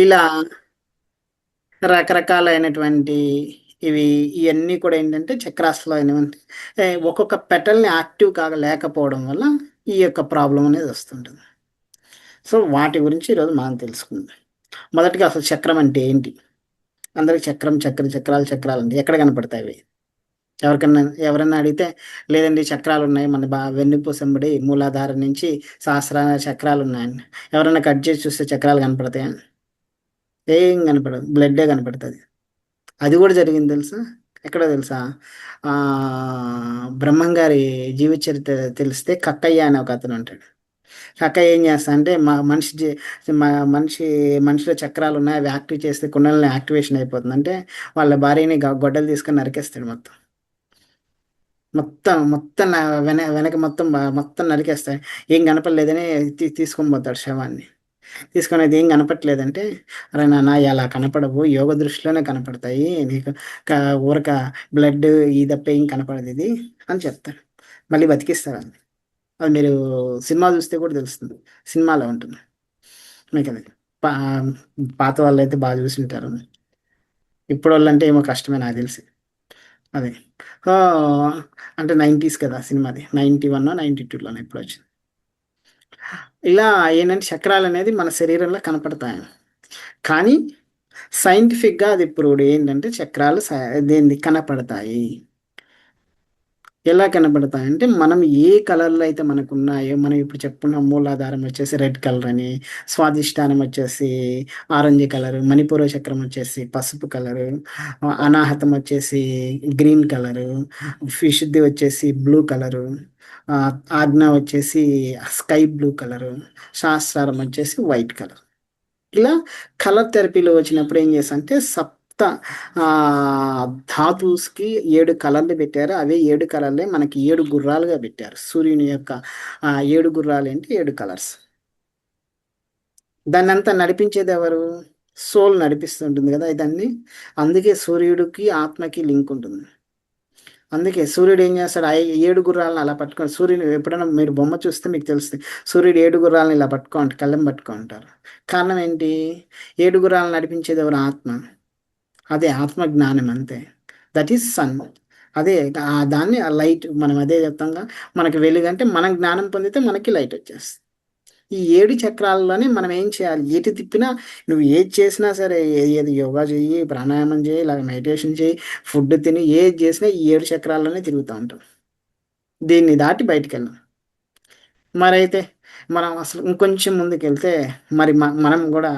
ఇలా రకరకాలైనటువంటి ఇవి ఇవన్నీ కూడా ఏంటంటే చక్రాస్లో అయినవంటే ఒక్కొక్క పెటల్ని యాక్టివ్ కాగలేకపోవడం వల్ల ఈ యొక్క ప్రాబ్లం అనేది వస్తుంటుంది. సో వాటి గురించి ఈరోజు మనం తెలుసుకుందాం. మొదటిగా అసలు చక్రం అంటే ఏంటి? అందరికి చక్రం చక్రాలు చక్రాలు అంటే ఎక్కడ కనపడతాయి అవి? ఎవరికన్నా ఎవరన్నా అడిగితే లేదండి చక్రాలు ఉన్నాయి మన వెన్నుపూసంబడి మూలాధారం నుంచి సహస్రార చక్రాలు ఉన్నాయండి. ఎవరైనా కట్ చేసి చూస్తే చక్రాలు కనపడతాయా? ఏం కనపడదు, బ్లడ్డే కనపడుతుంది. అది కూడా జరిగింది తెలుసా? ఎక్కడో తెలుసా? ఆ, బ్రహ్మం గారి జీవిత చరిత్ర తెలిస్తే కక్కయ్య అనే ఒక అతను ఉంటాడు. కక్కయ్య ఏం చేస్తా అంటే మా మనిషి మా మనిషిలో చక్రాలు ఉన్నాయి, అవి యాక్టివ్ చేస్తే కుండలని యాక్టివేషన్ అయిపోతుంది అంటే వాళ్ళ భార్యని గొడ్డలు తీసుకొని నరికేస్తాడు మొత్తం. మొత్తం వెనక మొత్తం నరికేస్తాడు. ఏం కనపడలేదని తీసుకొని పోతాడు శవాన్ని. తీసుకొని అది ఏం కనపట్లేదంటే, అరే నాన్న అలా కనపడవు, యోగ దృష్టిలోనే కనపడతాయి నీకు, ఊరక బ్లడ్ ఈ తప్ప ఏం కనపడదు ఇది అని చెప్తారు. మళ్ళీ బతికిస్తారు అది. అది మీరు సినిమా చూస్తే కూడా తెలుస్తుంది. సినిమాలో ఉంటుంది మీకు అది. పా పాత వాళ్ళు అయితే బాగా చూసింటారు. ఇప్పుడు వాళ్ళంటే ఏమో కష్టమే నాకు తెలిసి. అదే. సో అంటే 90s కదా సినిమాది, 91 92లోనే ఇప్పుడు వచ్చింది. ఇలా ఏంటంటే చక్రాలు అనేది మన శరీరంలో కనపడతాయి. కానీ సైంటిఫిక్గా అది ప్రూవ్డ్ ఏంటంటే చక్రాలు దేన్ని కనపడతాయి. ఎలా కనపడతాయంటే మనం ఏ కలర్లో అయితే మనకు ఉన్నాయో, మనం ఇప్పుడు చెప్పుకున్న మూలాధారం వచ్చేసి రెడ్ కలర్ అని, స్వాదిష్టానం వచ్చేసి ఆరెంజ్ కలర్, మణిపూర చక్రం వచ్చేసి పసుపు కలరు, అనాహతం వచ్చేసి గ్రీన్ కలరు, విశుద్ధి వచ్చేసి బ్లూ కలరు, ఆ, ఆజ్ఞ వచ్చేసి స్కై బ్లూ కలరు, శాస్త్రారం వచ్చేసి వైట్ కలర్. ఇలా కలర్ థెరపీలో వచ్చినప్పుడు ఏం చేస్తా అంటే ఆ ధాతుస్కి 7 కలర్లు పెట్టారు. అవే 7 కలర్లే మనకి 7 గుర్రాలుగా పెట్టారు. సూర్యుని యొక్క 7 గుర్రాలు ఏంటి, 7 కలర్స్. దాన్ని అంతా నడిపించేది ఎవరు? సోల్ నడిపిస్తుంటుంది కదా ఇదాన్ని. అందుకే సూర్యుడికి ఆత్మకి లింక్ ఉంటుంది. అందుకే సూర్యుడు ఏం చేస్తాడు, 7 గుర్రాలను అలా పట్టుకొని, సూర్యుని ఎప్పుడైనా మీరు బొమ్మ చూస్తే మీకు తెలుస్తుంది. సూర్యుడు 7 గుర్రాలను ఇలా కళ్ళెం పట్టుకుంటారు. కారణం ఏంటి? 7 గుర్రాలను నడిపించేది ఎవరు? ఆత్మ. అదే ఆత్మ జ్ఞానం అంతే. That is sun. అదే దాన్ని ఆ లైట్ మనం అదే చెప్తాంగా. మనకి వెలుగంటే మనం జ్ఞానం పొందితే మనకి లైట్ వచ్చేస్తుంది. ఈ 7 చక్రాల్లోనే మనం ఏం చేయాలి? ఎటు తిప్పినా, నువ్వు ఏది చేసినా సరే, ఏది యోగా చెయ్యి, ప్రాణాయామం చేయి, ఇలా మెడిటేషన్ చేయి, ఫుడ్ తిని, ఏది చేసినా ఈ 7 చక్రాల్లోనే తిరుగుతూ ఉంటాం. దీన్ని దాటి బయటికి వెళ్ళాం. మరైతే మనం అసలు ఇంకొంచెం ముందుకెళ్తే, మరి మనం కూడా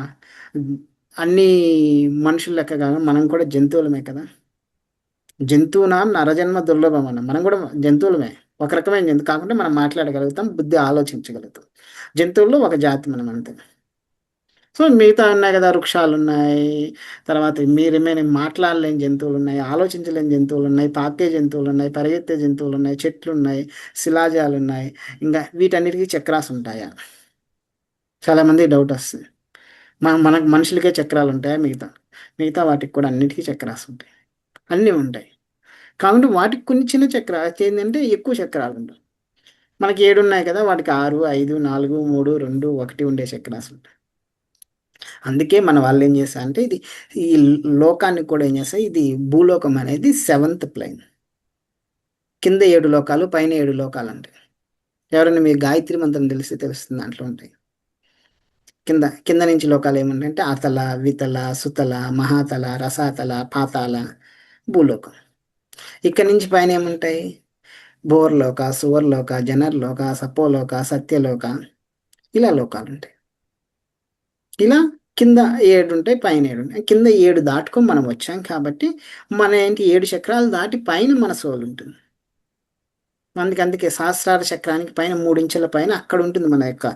అన్ని మనుషుల లెక్క కాదు, మనం కూడా జంతువులమే కదా. జంతువునాం నరజన్మ దుర్లభం అన్న, మనం కూడా జంతువులమే. ఒక రకమైన జంతువు కాకుండా మనం మాట్లాడగలుగుతాం, బుద్ధి ఆలోచించగలుగుతాం. జంతువుల్లో ఒక జాతి మనం అంతే. సో మిగతా ఉన్నాయి కదా, వృక్షాలు ఉన్నాయి, తర్వాత మీరేమైనా మాట్లాడలేని జంతువులు ఉన్నాయి, ఆలోచించలేని జంతువులు ఉన్నాయి, పాకే జంతువులు ఉన్నాయి, పరిగెత్తే జంతువులు ఉన్నాయి, చెట్లు ఉన్నాయి, శిలాజాలు ఉన్నాయి. ఇంకా వీటన్నిటికీ చక్రాస్ ఉంటాయా? చాలామంది డౌట్ వస్తుంది. మనకు మనుషులకే చక్రాలు ఉంటాయా? మిగతా వాటికి కూడా అన్నిటికీ చక్రాస్ ఉంటాయి. అన్నీ ఉంటాయి. కాబట్టి వాటికి కొన్ని చిన్న చక్రాలు ఏంటంటే ఎక్కువ చక్రాలు ఉంటాయి. మనకి 7 ఉన్నాయి కదా, వాటికి 6, 5, 4, 3, 2, 1 ఉండే చక్రాస్ ఉంటాయి. అందుకే మన వాళ్ళు ఏం చేస్తారు అంటే, ఇది ఈ లోకాన్ని కూడా ఏం చేస్తారు, ఇది భూలోకం అనేది 7th ప్లేన్. కింద 7 లోకాలు, పైన 7 లోకాలు ఉంటాయి. ఎవరైనా మీ గాయత్రి మంత్రం తెలిస్తే తెలుస్తుంది, దాంట్లో ఉంటాయి. కింద కింద నుంచి లోకాలు ఏముంటాయంటే అతల, వితల, సుతల, మహాతల, రసాతల, పాతాల, భూలోకం. ఇక్కడ నుంచి పైన ఏముంటాయి? భోర్లోక, సువర్లోక, జనర్లోక, సపోలోక, సత్యలోక, ఇలా లోకాలు ఉంటాయి. ఇలా కింద 7 ఉంటాయి, పైన 7 ఉంటాయి. కింద 7 దాటుకొని మనం వచ్చాం కాబట్టి మన ఏంటి 7 చక్రాలు దాటి పైన మన సోల్ ఉంటుంది. అందుకే సహస్రార చక్రానికి పైన 3 ఇంచుల పైన అక్కడ ఉంటుంది మన యొక్క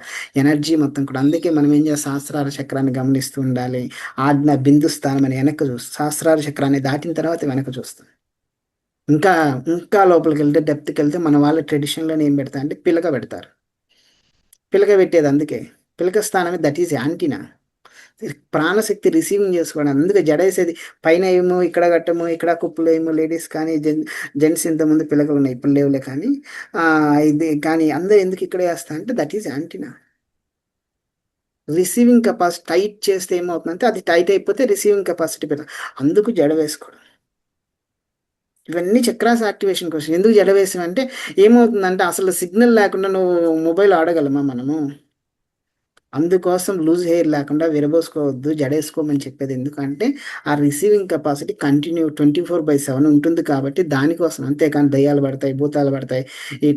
ఎనర్జీ మొత్తం కూడా. అందుకే మనం ఏం చేస్తాం, సహస్రార చక్రాన్ని గమనిస్తూ ఉండాలి. ఆజ్ఞ బిందు స్థానం అని వెనక్కి చూస్తాం. సహస్రార చక్రాన్ని దాటిన తర్వాత వెనక్కి చూస్తాం. ఇంకా ఇంకా లోపలికి వెళ్తే, డెప్త్కి వెళ్తే మన వాళ్ళ ట్రెడిషన్లోనే ఏం పెడతారు అంటే పిలక పెడతారు. పిలక పెట్టేది అందుకే. పిలక స్థానమే దట్ ఈజ్ యాంటీనా. ప్రాణశక్తి రిసీవింగ్ చేసుకోవడం. అందుకే జడేసేది పైన ఏమో, ఇక్కడ కట్టము, ఇక్కడ కుప్పులు ఏమో, లేడీస్ కానీ జెంట్స్ ఇంతకుముందు పిల్లకలు ఉన్నాయి, ఇప్పుడు లేవులే కానీ ఇది కానీ అందరూ ఎందుకు ఇక్కడ వేస్తా అంటే that is antenna. Receiving capacity tight చేస్తే ఏమవుతుందంటే అది టైట్ అయిపోతే రిసీవింగ్ కెపాసిటీ పెరగదు. అందుకు జడ వేసుకోవడం. ఇవన్నీ చక్రాస్ యాక్టివేషన్ కోసం. ఎందుకు జడ వేసామంటే ఏమవుతుందంటే అసలు సిగ్నల్ లేకుండా నువ్వు మొబైల్ ఆడగలమా మనము? అందుకోసం లూజ్ హెయిర్ లేకుండా విరబోసుకోవద్దు, జడేసుకోమని చెప్పేది. ఎందుకంటే ఆ రిసీవింగ్ కెపాసిటీ కంటిన్యూ 24/7 ఉంటుంది కాబట్టి దానికోసం. అంతేకాని దయ్యాలు పడతాయి, భూతాలు పడతాయి, ఈ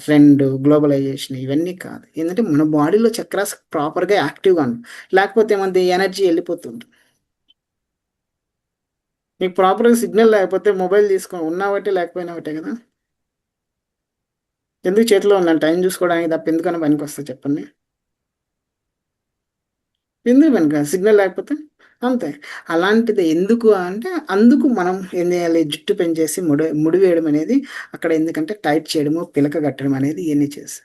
ట్రెండ్, గ్లోబలైజేషన్ ఇవన్నీ కాదు. ఏంటంటే మన బాడీలో చక్రాస్ ప్రాపర్గా యాక్టివ్గా ఉంది. లేకపోతే ఏమంది ఎనర్జీ వెళ్ళిపోతుంది. నీకు ప్రాపర్గా సిగ్నల్ లేకపోతే మొబైల్ తీసుకొని ఉన్నా ఒకటే లేకపోయినా ఒకటే కదా. ఎందుకు చేతిలో ఉందని టైం చూసుకోవడానికి తప్ప ఎందుకన్నా పనికి వస్తుంది చెప్పండి. ఎందుకు పనికి సిగ్నల్ లేకపోతే అంతే. అలాంటిది ఎందుకు అంటే అందుకు మనం ఏం చేయాలి, జుట్టు పెంచేసి ముడి వేయడం అనేది అక్కడ. ఎందుకంటే టైట్ చేయడము, పిలక కట్టడం అనేది ఇవన్నీ చేసి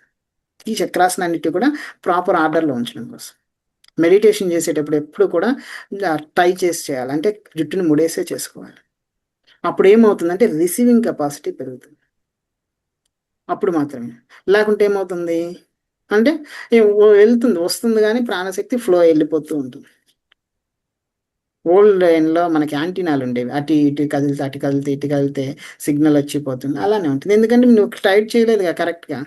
ఈ చక్రాసనాన్నిటి కూడా ప్రాపర్ ఆర్డర్లో ఉంచడం కోసం. మెడిటేషన్ చేసేటప్పుడు ఎప్పుడు కూడా టై చేసి చేయాలి, అంటే జుట్టుని ముడేసే చేసుకోవాలి. అప్పుడు ఏమవుతుందంటే రిసీవింగ్ కెపాసిటీ పెరుగుతుంది. అప్పుడు మాత్రమే. లేకుంటే ఏమవుతుంది అంటే వెళ్తుంది, వస్తుంది కానీ ప్రాణశక్తి ఫ్లో వెళ్ళిపోతూ ఉంటుంది. ఓల్డ్ లైన్లో మనకి యాంటీనాలు ఉండేవి, అటు ఇటు కదిలితే అటు కదిలితే ఇటు కదిలితే సిగ్నల్ వచ్చిపోతుంది. అలానే ఉంటుంది. ఎందుకంటే నువ్వు టైట్ చేయలేదుగా కరెక్ట్గా.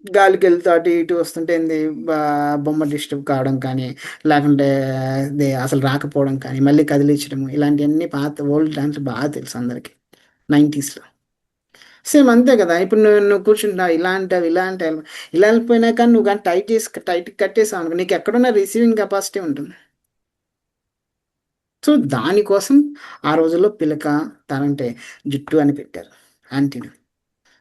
గాలికి వెళ్తే అటు ఇటు వస్తుంటే ఏంది, బొమ్మ డిస్టర్బ్ కావడం కానీ, లేకుంటే అసలు రాకపోవడం కానీ, మళ్ళీ కదిలించడం, ఇలాంటివన్నీ పాత ఓల్డ్ డాన్స్ బాగా తెలుసు అందరికి 90sలో. సేమ్ అంతే కదా. ఇప్పుడు నువ్వు కూర్చుంటున్నావు, ఇలా వెళ్ళిపోయినా కానీ నువ్వు కానీ టైట్ కట్టేసావు అనుకో, నీకు ఎక్కడున్నా రిసీవింగ్ కెపాసిటీ ఉంటుంది. సో దానికోసం ఆ రోజుల్లో పిలక, తనంటే జుట్టు అని పెట్టారు యాంటీనా.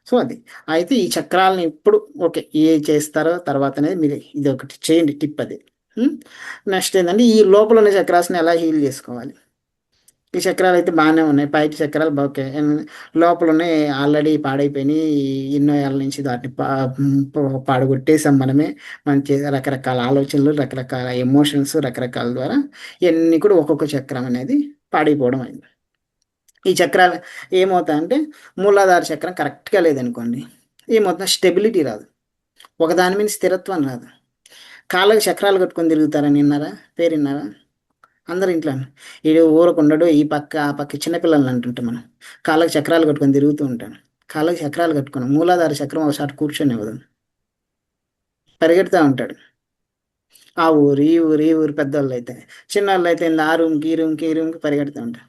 సో అది అయితే ఈ చక్రాలని ఇప్పుడు ఓకే ఏ చేస్తారో తర్వాత అనేది మీరు ఇది ఒకటి చేయండి, టిప్ అది. నెక్స్ట్ ఏంటంటే ఈ లోపల ఉన్న చక్రాస్ని ఎలా హీల్ చేసుకోవాలి. ఈ చక్రాలు అయితే బాగానే ఉన్నాయి, పైకి చక్రాలు ఓకే. లోపల ఉన్నాయి ఆల్రెడీ పాడైపోయినాయి, ఎన్నో ఏళ్ళ నుంచి వాటిని పాడగొట్టేసాం మనమే. మనం చేసే రకరకాల ఆలోచనలు, రకరకాల ఎమోషన్స్, రకరకాల ద్వారా ఇవన్నీ కూడా ఒక్కొక్క చక్రం అనేది పాడైపోవడం అయింది. ఈ చక్రాలు ఏమవుతాయంటే మూలాధార చక్రం కరెక్ట్గా లేదనుకోండి, ఏమవుతుంది, స్టెబిలిటీ రాదు, ఒకదాని మీద స్థిరత్వం రాదు. కాళ్ళకి చక్రాలు కట్టుకొని తిరుగుతారని విన్నారా, పేరు విన్నారా? అందరు ఇంట్లో ఈడు ఊరకుండడు, ఈ పక్క ఆ పక్క చిన్నపిల్లల్ని అంటుంటాం మనం. కాళ్ళకి చక్రాలు కట్టుకొని తిరుగుతూ ఉంటాను. కాళ్ళకి చక్రాలు కట్టుకుని మూలాధార చక్రం ఒకసారి కూర్చొని ఇవ్వదు, పరిగెడుతూ ఉంటాడు. ఆ ఊరు ఈ ఊరు ఈ ఊరు పెద్దవాళ్ళు అయితే. చిన్నవాళ్ళు అయితే ఆ రూమ్కి ఈ రూమ్కి ఈ రూమ్కి పరిగెడుతూ ఉంటారు.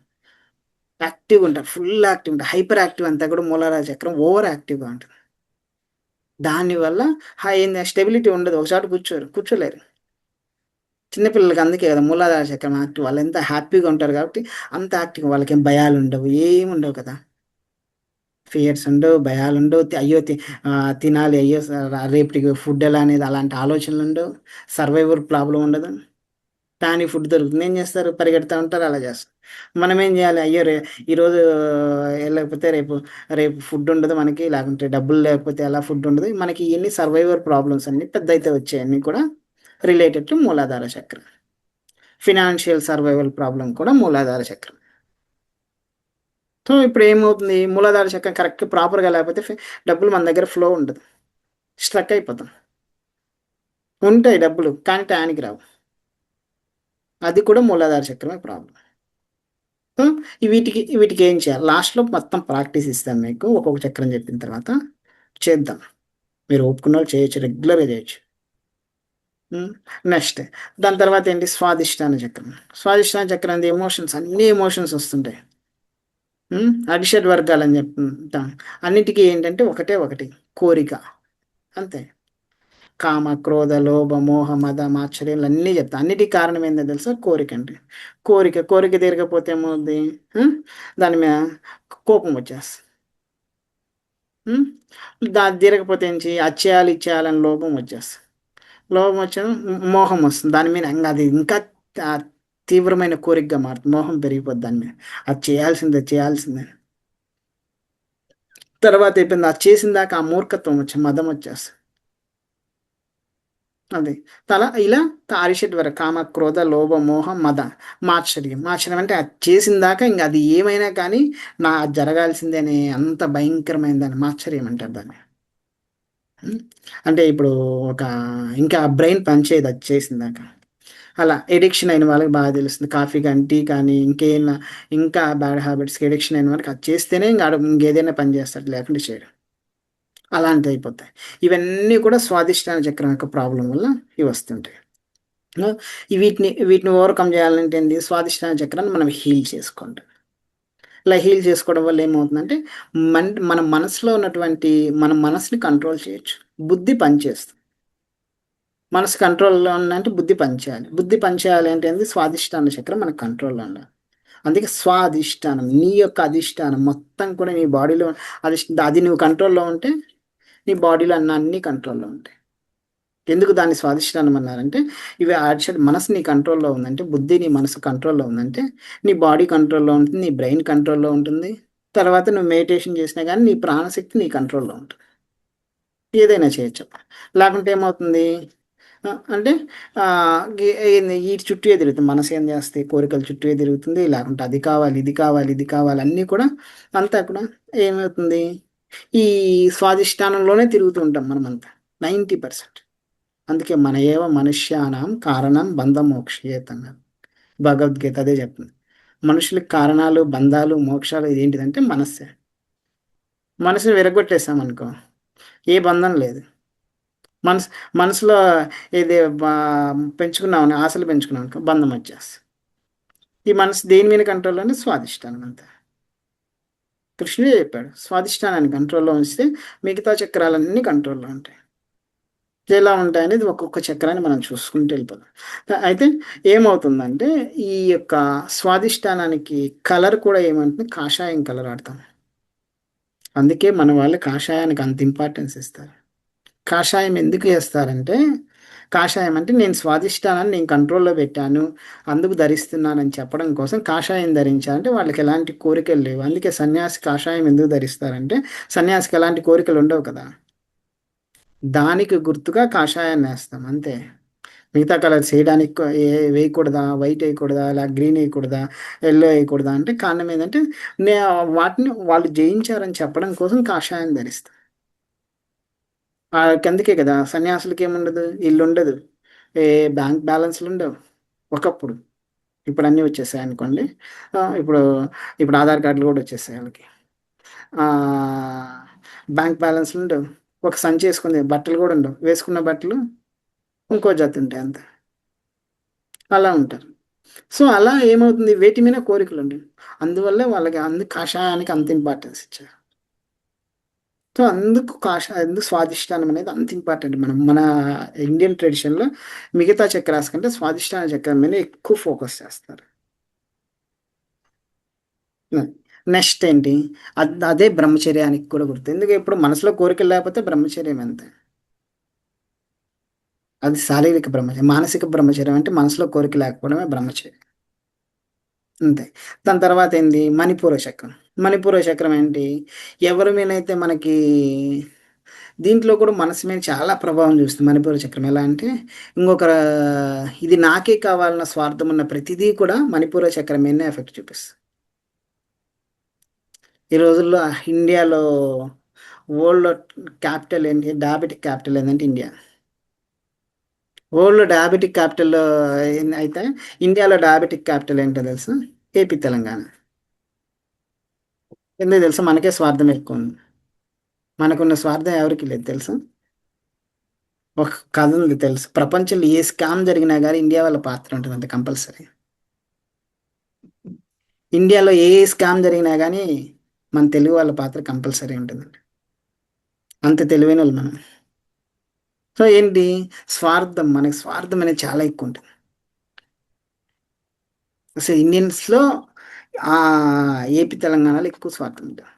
యాక్టివ్గా ఉంటారు, ఫుల్ యాక్టివ్ ఉంటారు, హైపర్ యాక్టివ్ అంతా కూడా మూలాధార చక్రం ఓవర్ యాక్టివ్గా ఉంటుంది. దానివల్ల ఏంది స్టెబిలిటీ ఉండదు, ఒకసారి కూర్చోలేరు. చిన్నపిల్లలకి అందుకే కదా మూలాధార చక్రం యాక్టివ్. వాళ్ళు ఎంత హ్యాపీగా ఉంటారు కాబట్టి అంత యాక్టివ్. వాళ్ళకి ఏం భయాలు ఉండవు, ఏమి ఉండవు కదా. ఫియర్స్ ఉండవు, భయాలు ఉండవు, అయ్యో తినాలి, అయ్యో రేపటికి ఫుడ్ ఎలా అనేది అలాంటి ఆలోచనలు ఉండవు, సర్వైవర్ ప్రాబ్లం ఉండదు. కానీ ఫుడ్ దొరుకుతుంది, ఏం చేస్తారు, పరిగెడతా ఉంటారు, అలా చేస్తారు. మనం ఏం చేయాలి, అయ్యో ఈరోజు వెళ్ళకపోతే రేపు రేపు ఫుడ్ ఉండదు మనకి, లేకుంటే డబ్బులు లేకపోతే ఎలా ఫుడ్ ఉండదు మనకి. ఇవన్నీ సర్వైవర్ ప్రాబ్లమ్స్ అన్ని పెద్ద అయితే వచ్చాయన్నీ కూడా రిలేటెడ్ టు మూలాధార చక్రం. ఫినాన్షియల్ సర్వైవల్ ప్రాబ్లం కూడా మూలాధార చక్రం. సో ఇప్పుడు ఏమవుతుంది, మూలాధార చక్రం కరెక్ట్ ప్రాపర్గా లేకపోతే డబ్బులు మన దగ్గర ఫ్లో ఉండదు, స్ట్రక్ అయిపోతాం. ఉంటాయి డబ్బులు కానీ టయానికి రావు, అది కూడా మూలాధార చక్రమే ప్రాబ్లం. సో వీటికి వీటికి ఏం చేయాలి, లాస్ట్లో మొత్తం ప్రాక్టీస్ ఇస్తాను మీకు, ఒక్కొక్క చక్రం చెప్పిన తర్వాత చేద్దాం. మీరు ఒప్పుకున్న వాళ్ళు చేయొచ్చు, రెగ్యులర్గా చేయొచ్చు. నెక్స్ట్ దాని తర్వాత ఏంటి, స్వాదిష్టాన చక్రం. స్వాదిష్టాన చక్రం అంటే ఎమోషన్స్, అన్ని ఎమోషన్స్ వస్తుంటాయి. అడిషడ్ వర్గాలు అని చెప్తాం. అన్నిటికీ ఏంటంటే ఒకటే ఒకటి, కోరిక, అంతే. కామ, క్రోధ, లోభ, మోహ, మద, మాత్సర్యాలు అన్నీ చెప్తాం. అన్నిటికీ కారణం ఏంటో తెలుసా, కోరిక. అంటే కోరిక తీరకపోతే ఏమవుద్ది, దాని మీద కోపం వచ్చేస్తుంది. దాన్ని తీరకపోతే ఏంటి, అది ఇచ్చేయాలని లోపం వచ్చేస్తుంది. లోపం వచ్చే మోహం వస్తుంది, దాని మీద ఇంకా అది ఇంకా ఆ, తీవ్రమైన కోరికగా మారుతుంది, మోహం పెరిగిపోద్ది దాని మీద. అది చేయాల్సిందే. తర్వాత అయిపోయింది, అది చేసిన దాకా ఆ మూర్ఖత్వం మదం వచ్చేస్తుంది. అది ఇలా అరిషడ్ వరకు కామ, క్రోధ, లోభ, మోహ, మద, మాత్సర్యం అంటే అది చేసిన దాకా ఇంకా అది ఏమైనా కానీ నా జరగాల్సిందే అనే అంత భయంకరమైన దాన్ని మాత్సర్యం అంటారు దాన్ని. ఉమ్. అంటే ఇప్పుడు ఒక ఇంకా బ్రెయిన్ పనిచేయదు అది చేసిందాక. అలా ఎడిక్షన్ అయిన వాళ్ళకి బాగా తెలుస్తుంది. కాఫీ కానీ, టీ కానీ, ఇంకేమైనా ఇంకా బ్యాడ్ హ్యాబిట్స్‌కి ఎడిక్షన్ అయిన వాళ్ళకి అది చేస్తేనే ఇంక ఆడు ఇంకేదైనా పని చేస్తాడు. లేకుంటే చేయడు. అలాంటివి అయిపోతాయి. ఇవన్నీ కూడా స్వాదిష్టాన చక్రం యొక్క ప్రాబ్లమ్ వల్ల ఇవి వస్తుంటాయి. వీటిని ఓవర్‌కమ్ చేయాలంటే ఏంది? స్వాదిష్టాన చక్రాన్ని మనం హీల్ చేసుకోండి. ఇలా హీల్ చేసుకోవడం వల్ల ఏమవుతుందంటే, మన మనసులో ఉన్నటువంటి మన మనసుని కంట్రోల్ చేయొచ్చు. బుద్ధి పనిచేస్తుంది. మనసు కంట్రోల్‌లో ఉందంటే బుద్ధి పనిచేయాలి. బుద్ధి పనిచేయాలి అంటే ఏంది? స్వాదిష్టాన చక్రం మన కంట్రోల్‌లో ఉండాలి. అందుకే స్వాదిష్టానం. నీ యొక్క అధిష్టానం మొత్తం కూడా నీ బాడీలో అది నువ్వు కంట్రోల్‌లో ఉంటే, నీ బాడీలో అన్నీ కంట్రోల్‌లో ఉంటాయి. ఎందుకు దాన్ని స్వాదిష్టానం అన్నారంటే, ఇవి యాక్చువల్ మనసు నీ కంట్రోల్‌లో ఉందంటే, బుద్ధి నీ మనసు కంట్రోల్‌లో ఉందంటే, నీ బాడీ కంట్రోల్‌లో ఉంటుంది. నీ బ్రెయిన్ కంట్రోల్‌లో ఉంటుంది. తర్వాత నువ్వు మెడిటేషన్ చేసినా గానీ, నీ ప్రాణశక్తి నీ కంట్రోల్‌లో ఉంటుంది. ఏదైనా చేయొచ్చు. లేకుంటే ఏమవుతుంది? అంటే ఏంది ఈటి చుట్టూ తిరుగుతుంది. మనసేం చేస్తాయి? కోరికల చుట్టూ తిరుగుతుంది. లేకుంటే అది కావాలి, ఇది కావాలి, ఇది కావాలి అన్నీ కూడా అంతా కూడా ఏమవుతుంది? ఈ స్వాదిష్టానంలోనే తిరుగుతూ ఉంటాం మనమంతా. 90%. అందుకే మన ఏవ మనుష్యానాం కారణం బంధం మోక్షయేత్ అన్నారు. భగవద్గీత అదే చెప్తుంది. మనుషులకి కారణాలు, బంధాలు, మోక్షాలు ఇదేంటిదంటే మనస్సే. మనసుని విరగ్గొట్టేసామనుకో, ఏ బంధం లేదు. మనసు మనసులో ఇది పెంచుకున్నామని ఆశలు పెంచుకున్నామనుకో బంధం వచ్చేస్తుంది. ఈ మనసు దేని మీద కంట్రోల్‌లో అంటే స్వాదిష్టానం అంతే. కృష్ణుడే చెప్పాడు. స్వాదిష్టానాన్ని కంట్రోల్‌లో ఉంచితే మిగతా చక్రాలన్నీ కంట్రోల్‌లో ఉంటాయి. ఎలా ఉంటాయనేది ఒక్కొక్క చక్రాన్ని మనం చూసుకుంటూ వెళ్ళిపోదాం. అయితే ఏమవుతుందంటే ఈ యొక్క స్వాదిష్టానానికి కలర్ కూడా ఏమంటుంది కాషాయం కలర్ ఆడతాం. అందుకే మన వాళ్ళు కాషాయానికి అంత ఇంపార్టెన్స్ ఇస్తారు. కాషాయం ఎందుకు ఏస్తారంటే, కాషాయం అంటే నేను స్వాదిష్టానాన్ని నేను కంట్రోల్‌లో పెట్టాను. అందుకు ధరిస్తున్నానని చెప్పడం కోసం కాషాయం ధరించాలంటే వాళ్ళకి ఎలాంటి కోరికలు లేవు. అందుకే సన్యాసి కాషాయం ఎందుకు ధరిస్తారంటే, సన్యాసికి ఎలాంటి కోరికలు ఉండవు కదా! దానికి గుర్తుగా కాషాయాన్నేస్తాం అంతే. మిగతా కలర్స్ ఏయడానికి వేయకూడదా? వైట్ ఏయకూడదా? గ్రీన్ ఏయకూడదా? యెల్లో ఏయకూడదా? అంటే కారణం ఏందంటే, నే వాటిని వాళ్ళు జయించారని చెప్పడం కోసం కాషాయం ధరిస్తాం. అందుకే కదా! సన్యాసులకేముండదు? ఇల్లుండదు. ఏ బ్యాంక్ బ్యాలెన్స్‌లుండవు. ఒకప్పుడు. ఇప్పుడన్నీ వచ్చేసాయనుకోండి. ఇప్పుడు ఆధార్ కార్డులు గూడా వచ్చేసాయి ఆళ్ళకి. ఆహ్, బ్యాంక్ బ్యాలెన్స్‌లుండవు. ఒక సంచేసుకుంది బట్టలు గూడా ఉండవు. వేసుకున్న బట్టలు ఇంకో జతుంటాయి అంతే. అలా ఉంటారు. సో, అలా ఏమవుతుంది వేటి మీద కోరికలుండవు. అందువల్లే వాళ్ళకి కాషాయానికి అంత ఇంపార్టెన్స్ ఇచ్చారు. సో, ఎందుకు స్వాదిష్టానం అనేది అంత ఇంపార్టెంట్. మన ఇండియన్ ట్రెడిషన్‌లో మిగతా చక్రాస్ కంటే స్వాదిష్టాన చక్రం మీద ఎక్కువ ఫోకస్ చేస్తారు. హ్మ్. నెక్స్ట్ ఏంటి? అదే బ్రహ్మచర్యానికి కూడా గుర్తు. ఎందుకు ఇప్పుడు మనసులో కోరికలు లేకపోతే బ్రహ్మచర్యం అంతే. అది శారీరక బ్రహ్మచర్యం. మానసిక బ్రహ్మచర్యం అంటే మనసులో కోరిక లేకపోవడమే బ్రహ్మచర్యం. అంతే. దాని తర్వాత ఏంది? మణిపూర చక్రం. మణిపూర చక్రం ఏంటి? ఎవరి మీదనైతే మనకి దీంట్లో కూడా మనసు మీద చాలా ప్రభావం చూస్తుంది మణిపూర చక్రం. ఎలా అంటే ఇంకొకరు ఇది నాకే కావాలన్న స్వార్థం ఉన్న ప్రతిదీ కూడా మణిపూర చక్రం మీదనే ఎఫెక్ట్ చూపిస్తుంది. ఈ రోజుల్లో ఇండియాలో వరల్డ్‌లో క్యాపిటల్ ఏంటి? డయాబెటిక్ క్యాపిటల్ ఏందంటే ఇండియా. వరల్డ్‌లో డయాబెటిక్ క్యాపిటల్ అయితే ఇండియాలో డయాబెటిక్ క్యాపిటల్ ఏంటో తెలుసా? ఏపీ, తెలంగాణ. ఎందుకు తెలుసా? మనకే స్వార్థం ఎక్కువుంది. మనకున్న స్వార్థం ఎవరికీ లేదు తెలుసా? ఒక కథ ఉంది తెలుసు. ప్రపంచంలో ఏ స్కామ్ జరిగినా గాని ఇండియా వాళ్ళ పాత్ర ఉంటదంట కంపల్సరీ. ఇండియాలో ఏ స్కామ్ జరిగినా గాని మన తెలుగు వాళ్ళ పాత్ర కంపల్సరీ ఉంటుందండి. అంత తెలివైనోళ్ళు మనం. సో ఏంటి? స్వార్థం. మనకి స్వార్థం అనేది చాలా ఎక్కువుంటది. అసలు ఇండియన్స్‌లో ఏపీ, తెలంగాణలో ఎక్కువ స్వార్థం ఉంటది.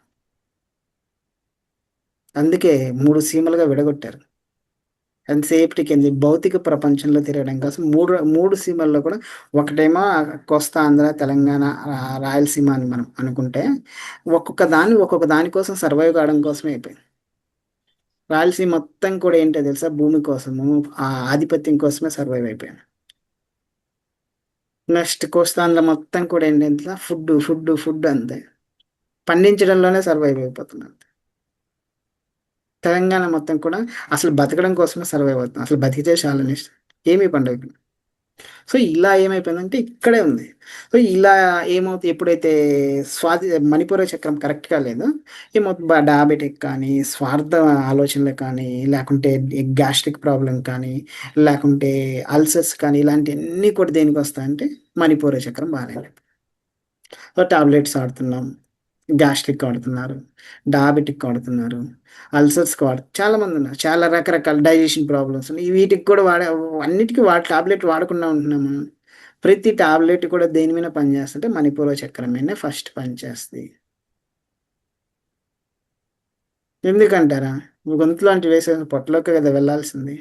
అందుకే 3 సీమలుగా విడగొట్టారు. ఎంతసేపటికేంది భౌతిక ప్రపంచంలో తిరగడం కోసం 3 సీమల్లో కూడా ఒకటేమో కోస్తా ఆంధ్ర, తెలంగాణ, రాయలసీమ అని మనం అనుకుంటే, ఒక్కొక్క దాని కోసం సర్వైవ్ కావడం కోసమే అయిపోయింది. రాయలసీమ మొత్తం కూడా ఏంటో తెలుసా? భూమి కోసము, ఆధిపత్యం కోసమే సర్వైవ్ అయిపోయాను. నెక్స్ట్ కోస్తాంధ్ర మొత్తం కూడా ఏంటి తెలుసా? ఫుడ్ అంతే. పండించడంలోనే సర్వైవ్ అయిపోతున్నారు. తెలంగాణ మొత్తం కూడా అసలు బతకడం కోసమే సర్వైవ్ అవుతుంది. అసలు బతికితే చాలని ఏమీ పండుగ. సో ఇలా ఏమైపోయిందంటే ఇక్కడే ఉంది. సో ఇలా ఏమవుతుంది ఎప్పుడైతే మణిపూర చక్రం కరెక్ట్‌గా లేదో ఏమవుతుంది డయాబెటిక్ కానీ, స్వార్థ ఆలోచనలు కానీ, లేకుంటే గ్యాస్ట్రిక్ ప్రాబ్లమ్ కానీ, లేకుంటే అల్సర్స్ కానీ ఇలాంటియన్నీ కూడా దేనికొస్తాయంటే మణిపూర చక్రం బాలేదు. సో టాబ్లెట్స్ వాడుతున్నాం. గ్యాస్ట్రిక్ వాడుతున్నారు. డయాబెటిక్ వాడుతున్నారు. అల్సర్స్‌కి చాలామందున్నారు. చాలా రకరకాల డైజెషన్ ప్రాబ్లమ్స్ ఉన్నాయి. వీటికి కూడా అన్నిటికి టాబ్లెట్ వాడకుండా ఉంటున్నామా? ప్రతి టాబ్లెట్ కూడా దేని మీద పనిచేస్తుంటే మణిపూరక చక్రం మీదనే ఫస్ట్ పనిచేస్తది. ఎందుకంటారా? గొంతులోంచి వేసేసిన పొట్టలోకే కదా వెళ్ళాల్సింది.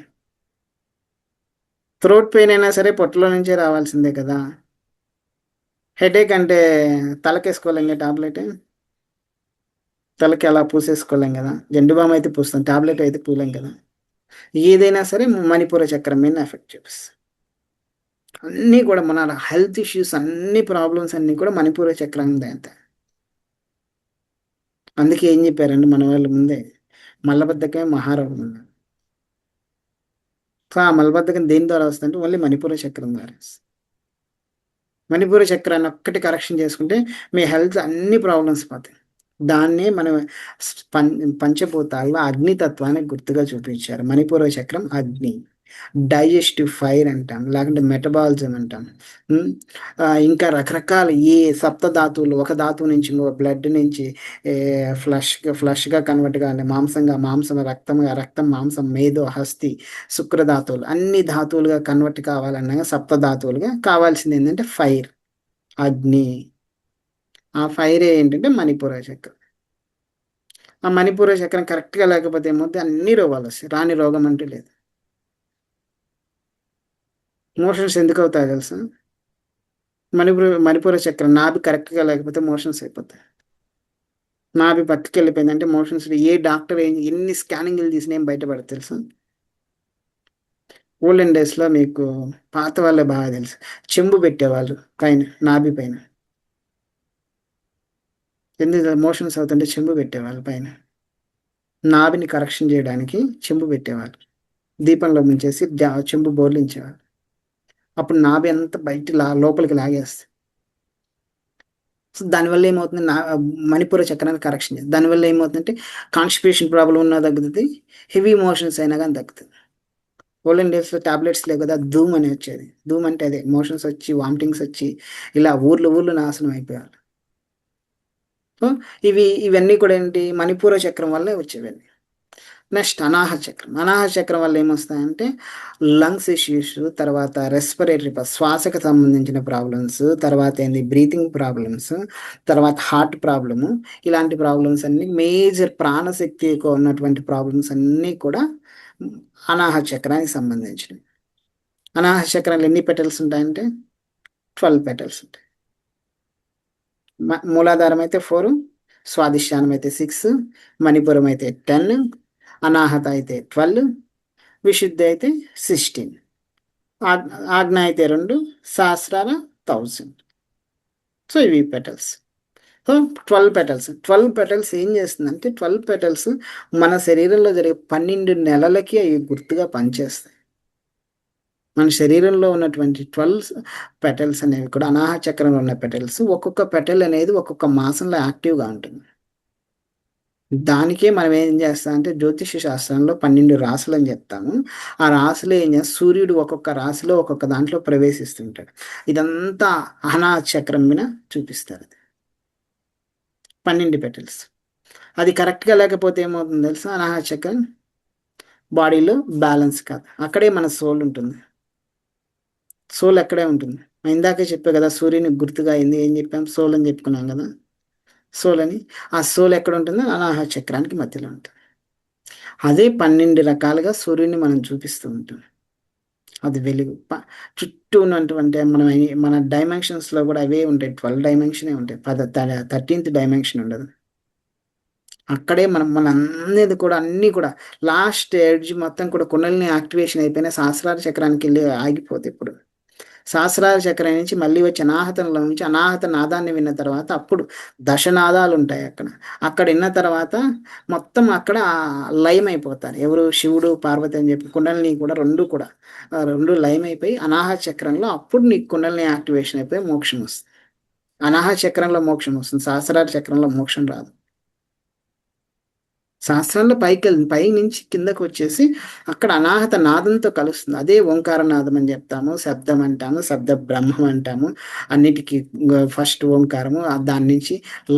థ్రోట్ పెయిన్ అయినా సరే పొట్టలో నుంచే రావాల్సిందే కదా! హెడేక్ అంటే తలకేసుకోలేంగా టాబ్లెట్. తలకి అలా పూసేసుకోలేం కదా! జండు బామ్ అయితే పూస్తాం. టాబ్లెట్ అయితే పూయలేం కదా! ఏదైనా సరే మణిపూర చక్రం మీదనే ఎఫెక్ట్ చూపిస్తది. అన్నీ కూడా మన హెల్త్ ఇష్యూస్ అన్ని ప్రాబ్లమ్స్ అన్నీ కూడా మణిపూర చక్రం మీదే అంతే. అందుకే ఏం చెప్పారండి మన వాళ్ళు ముందే, మలబద్ధకమే మహారోగం అన్నారు. సో, ఆ మలబద్ధకం దేని ద్వారా వస్తదంటే ఓన్లీ మణిపూర చక్రం ద్వారా వస్తది. మణిపూర చక్రాన్ని ఒక్కటి కరెక్షన్ చేసుకుంటే మీ హెల్త్ అన్ని ప్రాబ్లమ్స్ పోతాయి. దాన్నే మనం పం పంచభూతాల్లో అగ్నితత్వానికి గుర్తుగా చూపించారు. మణిపూర చక్రం అగ్ని. డైజెస్టివ్ ఫైర్ అంటాం. లేకుంటే మెటబాలిజం అంటాం. హ్మ్. ఇంకా రకరకాల ఈ సప్తధాతువులు ఒక ధాతువు నుంచి ఇంకో బ్లడ్ నుంచి ఫ్లష్‌గా కన్వర్ట్ కావాలి. మాంసం రక్తంగా, రక్తం మాంసం, మేధో, హస్తి, శుక్రధాతువులు అన్ని ధాతువులుగా కన్వర్ట్ కావాలన్నా సప్తధాతువులుగా కావాల్సిందేంటంటే ఫైర్, అగ్ని. ఆ ఫైరే ఏంటంటే మణిపూర చక్రం. ఆ మణిపూర చక్రం కరెక్ట్‌గా లేకపోతే ఏమవుద్ది అన్ని రోగాలొస్తాయి. రాని రోగం అంటూ లేదు. మోషన్స్ ఎందుకవుతాయో తెలుసా? మణిపూర చక్రం నాభి కరెక్ట్‌గా లేకపోతే మోషన్స్ అయిపోతాయి. నాభి పక్కకెళ్ళిపోయిందంటే మోషన్స్‌లో ఏ డాక్టర్ ఎన్ని స్కానింగ్‌లు తీసినా ఏం బయటపడదు తెలుసా? ఓల్డెన్ డేస్‌లో మీకు పాత వాళ్ళే బాగా తెలుసు. చెంబు పెట్టేవాళ్ళు పైన నాభి పైన. ఎందుకు మోషన్స్ అవుతుంటే చెంబు పెట్టేవాళ్ళు పైన. నాభిని కరెక్షన్ చేయడానికి చెంబు పెట్టేవాళ్ళు. దీపంలో ముంచేసి చెంబు బోర్లించేవాళ్ళు. అప్పుడు నాభి అంతా లోపలికి లాగేస్తది. సో, దానివల్ల ఏమవుతుంది మణిపూర చక్రాన్ని కరెక్షన్ చేస్తది. దానివల్ల ఏమవుతుందంటే కాన్‌స్టిపేషన్ ప్రాబ్లమ్ ఉన్నా తగ్గుతది. హెవీ మోషన్స్ అయినా గాని తగ్గుతది. ఓల్డెన్ డేస్‌లో టాబ్లెట్స్ లేవు కదా! ధూమ్ అని వచ్చేది. ధూమ్ అంటే అదే మోషన్స్ వచ్చి, వామిటింగ్స్ వచ్చి ఇలా ఊర్లు నాశనం అయిపోయేవాళ్ళు. సో, ఇవన్నీ కూడా ఏంటి మణిపూర చక్రం వల్లే వచ్చేవన్నీ. నెక్స్ట్ అనాహత చక్రం. అనాహత చక్రం వల్ల ఏమొస్తాయంటే లంగ్స్ ఇష్యూస్, తర్వాత రెస్పిరేటరీ శ్వాసకు సంబంధించిన ప్రాబ్లమ్స్, తర్వాత బ్రీతింగ్ ప్రాబ్లమ్స్, తర్వాత హార్ట్ ప్రాబ్లము. ఇలాంటి ప్రాబ్లమ్స్ అన్నీ మేజర్ ప్రాణశక్తి ఎక్కువ ఉన్నటువంటి ప్రాబ్లమ్స్ అన్నీ కూడా అనాహత చక్రానికి సంబంధించినవి. అనాహత చక్రాలు ఎన్ని పెటల్స్ ఉంటాయంటే 12 పెటల్స్ ఉంటాయి. మూలాధారం అయితే 4, స్వాదిష్టానం అయితే 6, మణిపురం అయితే 10, అనాహత అయితే 12, విశుద్ధి అయితే 16, ఆజ్ఞ అయితే 2, సహస్రార 1000. సో ఇవి పెటల్స్. So 12 petals. 12 పెటల్స్ ఏం చేస్తుందంటే 12 పెటల్స్ మన శరీరంలో జరిగే 12 నెలలకి అవి గుర్తుగా పనిచేస్తాయి. మన శరీరంలో ఉన్నటువంటి 12 పెటల్స్ అనేవి కూడా అనాహత చక్రంలో ఉన్న పెటల్స్ ఒక్కొక్క పెటల్ అనేది ఒక్కొక్క మాసంలో యాక్టివ్‌గా ఉంటుంది. దానికే మనం ఏం చేస్తామంటే జ్యోతిష్య శాస్త్రంలో 12 రాసులని చెప్తాము. ఆ రాసులు సూర్యుడు ఒక్కొక్క రాశిలో ఒక్కొక్క దాంట్లో ప్రవేశిస్తుంటాడు. ఇదంతా అనాహత చక్రం మీద చూపిస్తారది. 12 పెటల్స్. అది కరెక్ట్‌గా లేకపోతే ఏమవుతుందో తెలుసా? అనాహత చక్రం బాడీలో బ్యాలెన్స్ కాదు. అక్కడే మన సోల్ ఉంటుంది. సోల్ అక్కడే ఉంటుంది. ఇందాకే చెప్పా కదా! సూర్యునికి గుర్తుగా అయింది. ఏం చెప్పాం? సోల్ అని చెప్పుకున్నాం కదా! సోల్ అని. ఆ సోల్ ఎక్కడుంటుందో అనాహత చక్రానికి మధ్యలో ఉంటుంది. అదే 12 రకాలుగా సూర్యుడిని మనం చూపిస్తూ ఉంటాం. అది వెలుగు. చుట్టూ ఉన్నటువంటి మన డైమెన్షన్స్‌లో కూడా అవే ఉంటాయి. 12 డైమెన్షనే ఉంటాయి. 13థ్ డైమెన్షన్ ఉండదు. అక్కడే మనందరిది కూడా అన్నీ కూడా లాస్ట్ ఎడ్జ్ మొత్తం కూడా కుండలిని యాక్టివేషన్ అయిపోయిన సహస్రార చక్రానికెళ్ళి ఆగిపోద్ది ఇప్పుడు. సహస్రార చక్రం నుంచి మళ్ళీ వచ్చి అనాహతంలో నుంచి అనాహత నాదాన్ని విన్న తర్వాత అప్పుడు దశనాదాలు ఉంటాయి అక్కడ. అక్కడ విన్న తర్వాత మొత్తం అక్కడ లయం అయిపోతారు. ఎవరు? శివుడు పార్వతి అని చెప్పి కుండలిని కూడా రెండు కూడా రెండు లయం అయిపోయి అనాహత చక్రంలో అప్పుడు నీకు కుండలిని యాక్టివేషన్ అయిపోయి మోక్షం వస్తుంది. అనాహత చక్రంలో మోక్షం వస్తుంది, సహస్రార చక్రంలో మోక్షం రాదు. శాస్త్రాల్లో పైకి వెళ్ళింది, పై నుంచి కిందకు వచ్చేసి అక్కడ అనాహత నాదంతో కలుస్తుంది. అదే ఓంకార నాదం అని చెప్తాము, శబ్దం అంటాము, శబ్ద బ్రహ్మం అంటాము. అన్నిటికీ ఫస్ట్ ఓంకారము, దాని నుంచి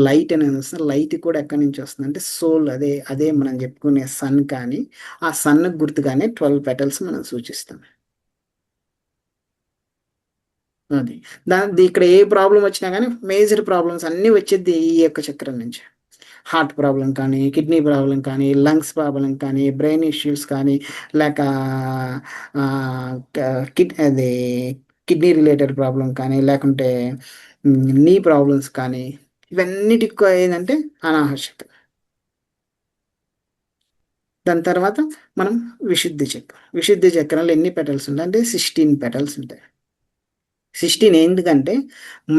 లైట్ అనేది వస్తుంది. లైట్ కూడా ఎక్కడి నుంచి వస్తుంది అంటే సోల్, అదే అదే మనం చెప్పుకునే సన్. కానీ ఆ సన్ గుర్తుగానే 12 పెటల్స్ మనం సూచిస్తాం. అది ఇక్కడ ఏ ప్రాబ్లం వచ్చినా కానీ మేజర్ ప్రాబ్లమ్స్ అన్నీ వచ్చేది ఈ యొక్క చక్రం నుంచి. హార్ట్ ప్రాబ్లం కానీ, కిడ్నీ ప్రాబ్లం కానీ, లంగ్స్ ప్రాబ్లం కానీ, బ్రెయిన్ ఇష్యూస్ కానీ, లేక అది కిడ్నీ రిలేటెడ్ ప్రాబ్లం కానీ, లేకుంటే నీ ప్రాబ్లమ్స్ కానీ, ఇవన్నిటికి ఏంటంటే అనాహర్షక. దాని తర్వాత మనం విశుద్ధి చక్రం. విశుద్ధి చక్రంలో ఎన్ని పెటల్స్ ఉంటాయి అంటే 16 పెటల్స్ ఉంటాయి. 16 ఎందుకంటే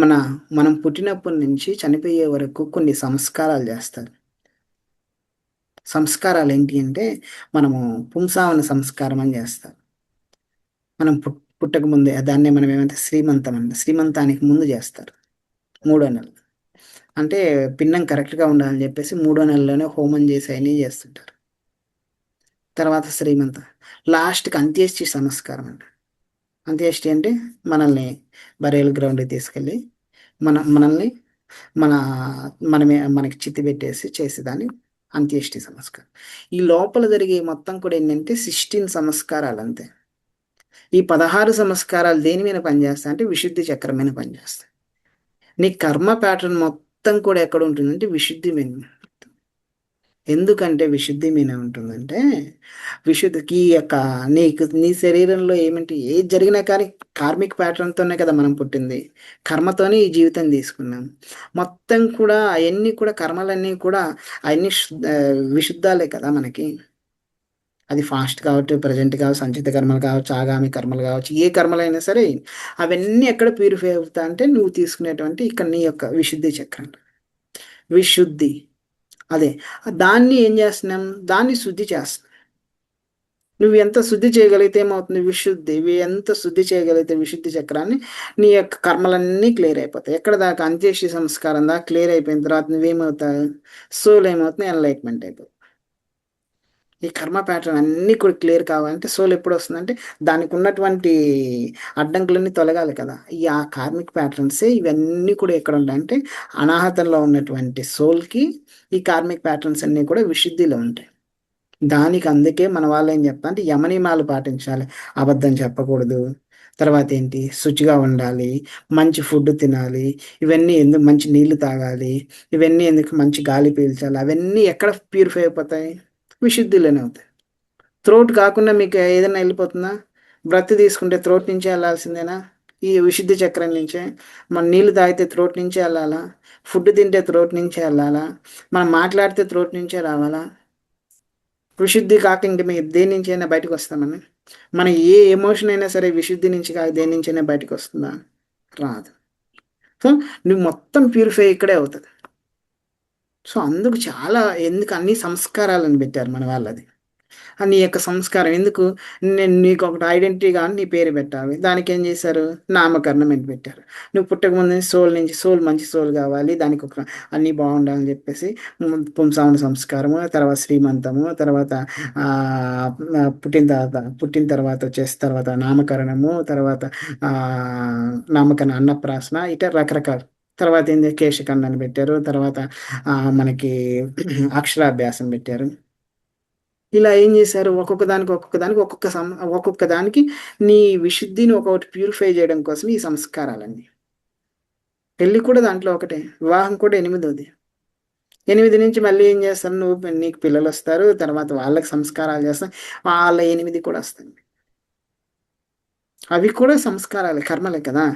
మన మనం పుట్టినప్పటి నుంచి చనిపోయే వరకు కొన్ని సంస్కారాలు చేస్తారు. సంస్కారాలు ఏంటి అంటే మనము పుంసావన సంస్కారం అని చేస్తాం. మనం పుట్టక ముందే దాన్నే మనం ఏమంటే శ్రీమంతం అండి. శ్రీమంతానికి ముందు చేస్తారు 3వ నెల. అంటే పిండం కరెక్ట్గా ఉండాలని చెప్పేసి 3వ నెలలోనే హోమం చేసి అన్నీ చేస్తుంటారు. తర్వాత శ్రీమంతం, లాస్ట్కి అంత్యేష్టి సంస్కారం అండి. అంత్యేష్టి అంటే మనల్ని బరేల్ గ్రౌండ్కి తీసుకెళ్ళి మనల్ని మన మనకి చిత్తి పెట్టేసి చేసేదాన్ని అంత్యేష్టి సంస్కారం. ఈ లోపల జరిగే మొత్తం కూడా ఏంటంటే 16 సంస్కారాలు అంతే. ఈ 16 సంస్కారాలు దేని మీద పనిచేస్తాయి అంటే విశుద్ధి చక్రం మీద పనిచేస్తాయి. నీ కర్మ ప్యాటర్న్ మొత్తం కూడా ఎక్కడ ఉంటుందంటే విశుద్ధి మీద. ఎందుకంటే విశుద్ధి మీద ఉంటుందంటే విశుద్ధికి యొక్క నీ శరీరంలో ఏమిటి ఏది జరిగినా కానీ కార్మిక్ ప్యాటర్న్తోనే కదా మనం పుట్టింది. కర్మతోనే ఈ జీవితం తీసుకున్నాం. మొత్తం కూడా అవన్నీ కూడా కర్మలన్నీ కూడా అవన్నీ విశుద్ధాలే కదా మనకి. అది ఫాస్ట్ కావచ్చు, ప్రజెంట్ కావచ్చు, సంచిత కర్మలు కావచ్చు, ఆగామి కర్మలు కావచ్చు, ఏ కర్మలైనా సరే అవన్నీ ఎక్కడ ప్యూరిఫై అవుతా అంటే నువ్వు తీసుకునేటువంటి ఇక్కడ నీ యొక్క విశుద్ధి చక్రం. విశుద్ధి అదే దాన్ని ఏం చేస్తున్నాం, దాన్ని శుద్ధి చేస్తున్నాం. నువ్వు ఎంత శుద్ధి చేయగలిగితే ఏమవుతుంది, విశుద్ధి ఎంత శుద్ధి చేయగలిగితే విశుద్ధి చక్రాన్ని నీ యొక్క కర్మలన్నీ క్లియర్ అయిపోతాయి. ఎక్కడ దాకా అంత్యేష్టి సంస్కారం దాకా క్లియర్ అయిపోయిన తర్వాత నువ్వేమవుతావు, సోల్ ఏమవుతుంది, ఎన్లైట్మెంట్ అయిపోతుంది. ఈ కర్మ ప్యాటర్న్ అన్నీ కూడా క్లియర్ కావాలంటే సోల్ ఎప్పుడు వస్తుందంటే దానికి ఉన్నటువంటి అడ్డంకులన్నీ తొలగాలి కదా. ఈ ఆ కార్మిక్ ప్యాటర్న్సే ఇవన్నీ కూడా ఎక్కడ ఉంటాయంటే అనాహతంలో ఉన్నటువంటి సోల్కి ఈ కార్మిక్ ప్యాటర్న్స్ అన్నీ కూడా విశుద్ధిలో ఉంటాయి. దానికి అందుకే మన వాళ్ళు ఏం చెప్తా అంటే యమనియమాలు పాటించాలి. అబద్ధం చెప్పకూడదు, తర్వాత ఏంటి శుచిగా ఉండాలి, మంచి ఫుడ్ తినాలి, ఇవన్నీ ఎందుకు మంచి నీళ్లు తాగాలి, ఇవన్నీ ఎందుకు మంచి గాలి పీల్చాలి, అవన్నీ ఎక్కడ ప్యూరిఫై అయిపోతాయి, విశుద్ధిలోనే అవుతాయి. త్రోట్ కాకుండా మీకు ఏదైనా వెళ్ళిపోతుందా, బ్రత్ తీసుకుంటే త్రోట్ నుంచే వెళ్ళాల్సిందేనా, ఈ విశుద్ధి చక్రం నుంచే. మన నీళ్లు తాగితే త్రోట్ నుంచే వెళ్ళాలా, ఫుడ్ తింటే త్రోట్ నుంచే వెళ్ళాలా, మనం మాట్లాడితే త్రోట్ నుంచే రావాలా. విశుద్ధి కాక ఇంక మేము దేని నుంచి అయినా బయటకు వస్తామని, మన ఏ ఎమోషన్ అయినా సరే విశుద్ధి నుంచి కాక దేని నుంచి అయినా బయటకు వస్తుందా, రాదు. సో నువ్వు మొత్తం ప్యూరిఫై ఇక్కడే అవుతుంది. సో అందుకు చాలా ఎందుకు అన్ని సంస్కారాలను పెట్టారు మన వాళ్ళది. నీ యొక్క సంస్కారం ఎందుకు, నేను నీకు ఒకటి ఐడెంటిటీగా నీ పేరు పెట్టాలి, దానికి ఏం చేశారు, నామకరణం అని పెట్టారు. నువ్వు పుట్టక ముందు సోల్ నుంచి సోల్ మంచి సోల్ కావాలి, దానికి ఒక అన్నీ బాగుండాలని చెప్పేసి పుంసావన సంస్కారము, తర్వాత శ్రీమంతము, తర్వాత పుట్టిన తర్వాత వచ్చేసి తర్వాత నామకరణము, తర్వాత ఆ నామకరణ అన్నప్రాసన, ఇట్లా రకరకాల. తర్వాత ఏంటి కేశఖండాన్ని పెట్టారు, తర్వాత మనకి అక్షరాభ్యాసం పెట్టారు. ఇలా ఏం చేశారు, ఒక్కొక్క దానికి నీ విశుద్ధిని ఒక్కొక్కటి ప్యూరిఫై చేయడం కోసం ఈ సంస్కారాలన్నీ. పెళ్ళి కూడా దాంట్లో ఒకటే, వివాహం కూడా 8వది. 8 నుంచి మళ్ళీ ఏం చేస్తారు, నీకు పిల్లలు వస్తారు, తర్వాత వాళ్ళకి సంస్కారాలు చేస్తాం, వాళ్ళ 8 కూడా వస్తాయి. అవి కూడా సంస్కారాలే, కర్మలే కదా.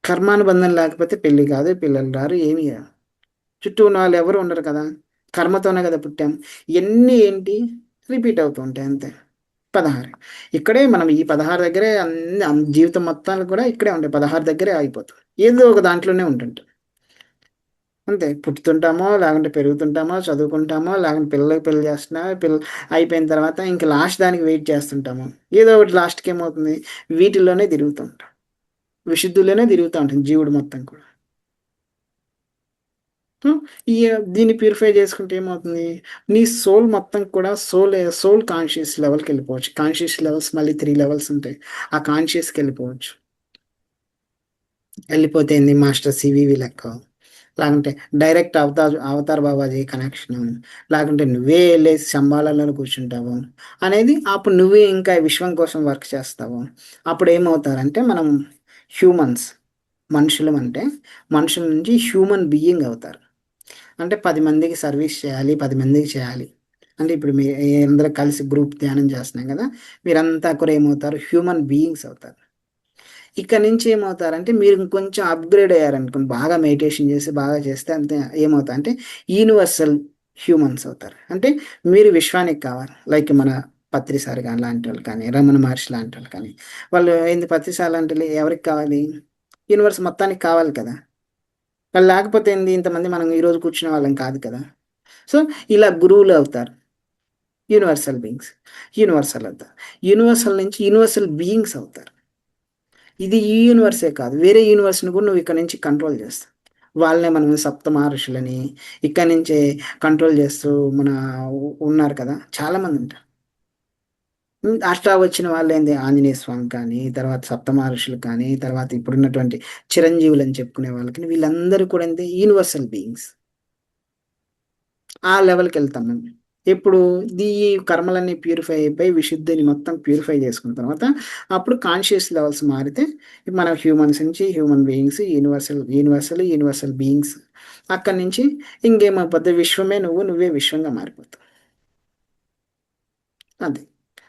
కర్మానుబంధం లేకపోతే పెళ్ళి కాదు, పిల్లలు రారు, ఏమి కాదు. చుట్టూ ఉన్న వాళ్ళు ఎవరు ఉండరు కదా, కర్మతోనే కదా పుట్టాం. ఇవన్నీ ఏంటి రిపీట్ అవుతూ ఉంటాయి అంతే. 16. ఇక్కడే మనం ఈ 16 దగ్గరే జీవితం మొత్తాలు కూడా ఇక్కడే ఉంటాయి. 16 దగ్గరే ఆగిపోతాం. ఏదో ఒక దాంట్లోనే ఉంటుంటాం. అంతే. పుట్టుతుంటామో, లేకుంటే పెరుగుతుంటామో, చదువుకుంటామో, లేకుంటే పిల్లలకి పెళ్లి చేస్తున్నామో, అయిపోయిన తర్వాత ఇంక లాస్ట్ దానికి వెయిట్ చేస్తుంటాము. ఏదో ఒకటి లాస్ట్‌కి ఏమవుతుంది? వీటిల్లోనే తిరుగుతూ ఉంటాం. విశుద్ధిలోనే తిరుగుతా ఉంటుంది జీవుడు మొత్తం కూడా. హ్మ్. ఈ దీన్ని ప్యూరిఫై చేసుకుంటే ఏమవుతుంది? నీ సోల్ మొత్తం కూడా సోల్ కాన్షియస్ లెవెల్‌కెళ్ళిపోవచ్చు. కాన్షియస్ లెవెల్స్ మళ్ళీ 3 లెవెల్స్ ఉంటాయి. ఆ కాన్షియస్‌కెళ్ళిపోవచ్చు. ఎళ్ళిపోతే ఏంది మాస్టర్ సివివి లెక్క. లేకుంటే డైరెక్ట్ అవతార్ బాబాజీ కనెక్షను. లేకుంటే నువ్వే ఎళ్ళేసి శంబాలలోనే కూర్చుంటావు. అనేది అప్పుడు నువ్వే ఇంకా విశ్వం కోసం వర్క్ చేస్తావు. అప్పుడేమవుతారంటే మనం హ్యూమన్స్. మనుషులం అంటే మనుషుల నుంచి హ్యూమన్ బీయింగ్ అవుతారు. అంటే 10 మందికి సర్వీస్ చేయాలి. 10 మందికి చేయాలి. అంటే ఇప్పుడు అందరూ కలిసి గ్రూప్ ధ్యానం చేస్తున్నాం గదా! మీరంతా కూడా ఏమవుతారు? హ్యూమన్ బీయింగ్స్ అవుతారు. ఇక్కడి నుంచి ఏమవుతారంటే మీరు ఇంకొంచెం అప్‌గ్రేడ్ అయ్యారనుకోండి. బాగా మెడిటేషన్ చేసి, బాగా చేస్తే అంతే ఏమవుతారంటే యూనివర్సల్ హ్యూమన్స్ అవుతారు. అంటే మీరు విశ్వానికి కావాలి. లైక్ మన పత్రి సార్ గాని లాంటోళ్ళు కానీ, రమణ మహర్షి లాంటోళ్ళు కానీ, వాళ్ళు ఏంది పత్రి సార్ లాంటోళ్ళు ఎవరికి కావాలి? యూనివర్స్ మొత్తానికి కావాలి కదా! వాళ్ళు లేకపోతే ఏంది ఇంతమంది మనం ఈరోజు కూర్చునే వాళ్ళం కాదు కదా! సో, ఇలా గురువులు అవుతారు. Universal beings. యూనివర్సల్ అవుతారు. యూనివర్సల్ నుంచి యూనివర్సల్ బీయింగ్స్ అవుతారు. ఇది ఈ యూనివర్సే కాదు. వేరే యూనివర్స్‌ని కూడా నువ్వు ఇక్కడి నుంచి కంట్రోల్ చేస్తావు. వాళ్ళనే మనం సప్త మహర్షులని ఇక్కడి నుంచే కంట్రోల్ చేస్తూ మన ఉన్నారు కదా! చాలామంది ఉంటారు. అట్లా వచ్చిన వాళ్ళేంది ఆంజనేయ స్వామి కానీ, తర్వాత సప్త మహర్షులు కానీ, తర్వాత ఇప్పుడున్నటువంటి చిరంజీవులని చెప్పుకునే వాళ్ళకి వీళ్ళందరూ కూడా ఏంది యూనివర్సల్ బీయింగ్స్. ఆ లెవెల్‌కెళ్తాం మేము. ఎప్పుడు ఈ కర్మలన్నీ ప్యూరిఫై అయిపోయి విశుద్ధిని మొత్తం ప్యూరిఫై చేసుకున్న తర్వాత అప్పుడు కాన్షియస్ లెవెల్స్ మారితే మన హ్యూమన్స్ నుంచి హ్యూమన్ బీయింగ్స్ యూనివర్సల్ బీయింగ్స్. అక్కడి నుంచి ఇంకేమైపోద్ది విశ్వమే నువ్వే విశ్వంగా మారిపోతావు. అది.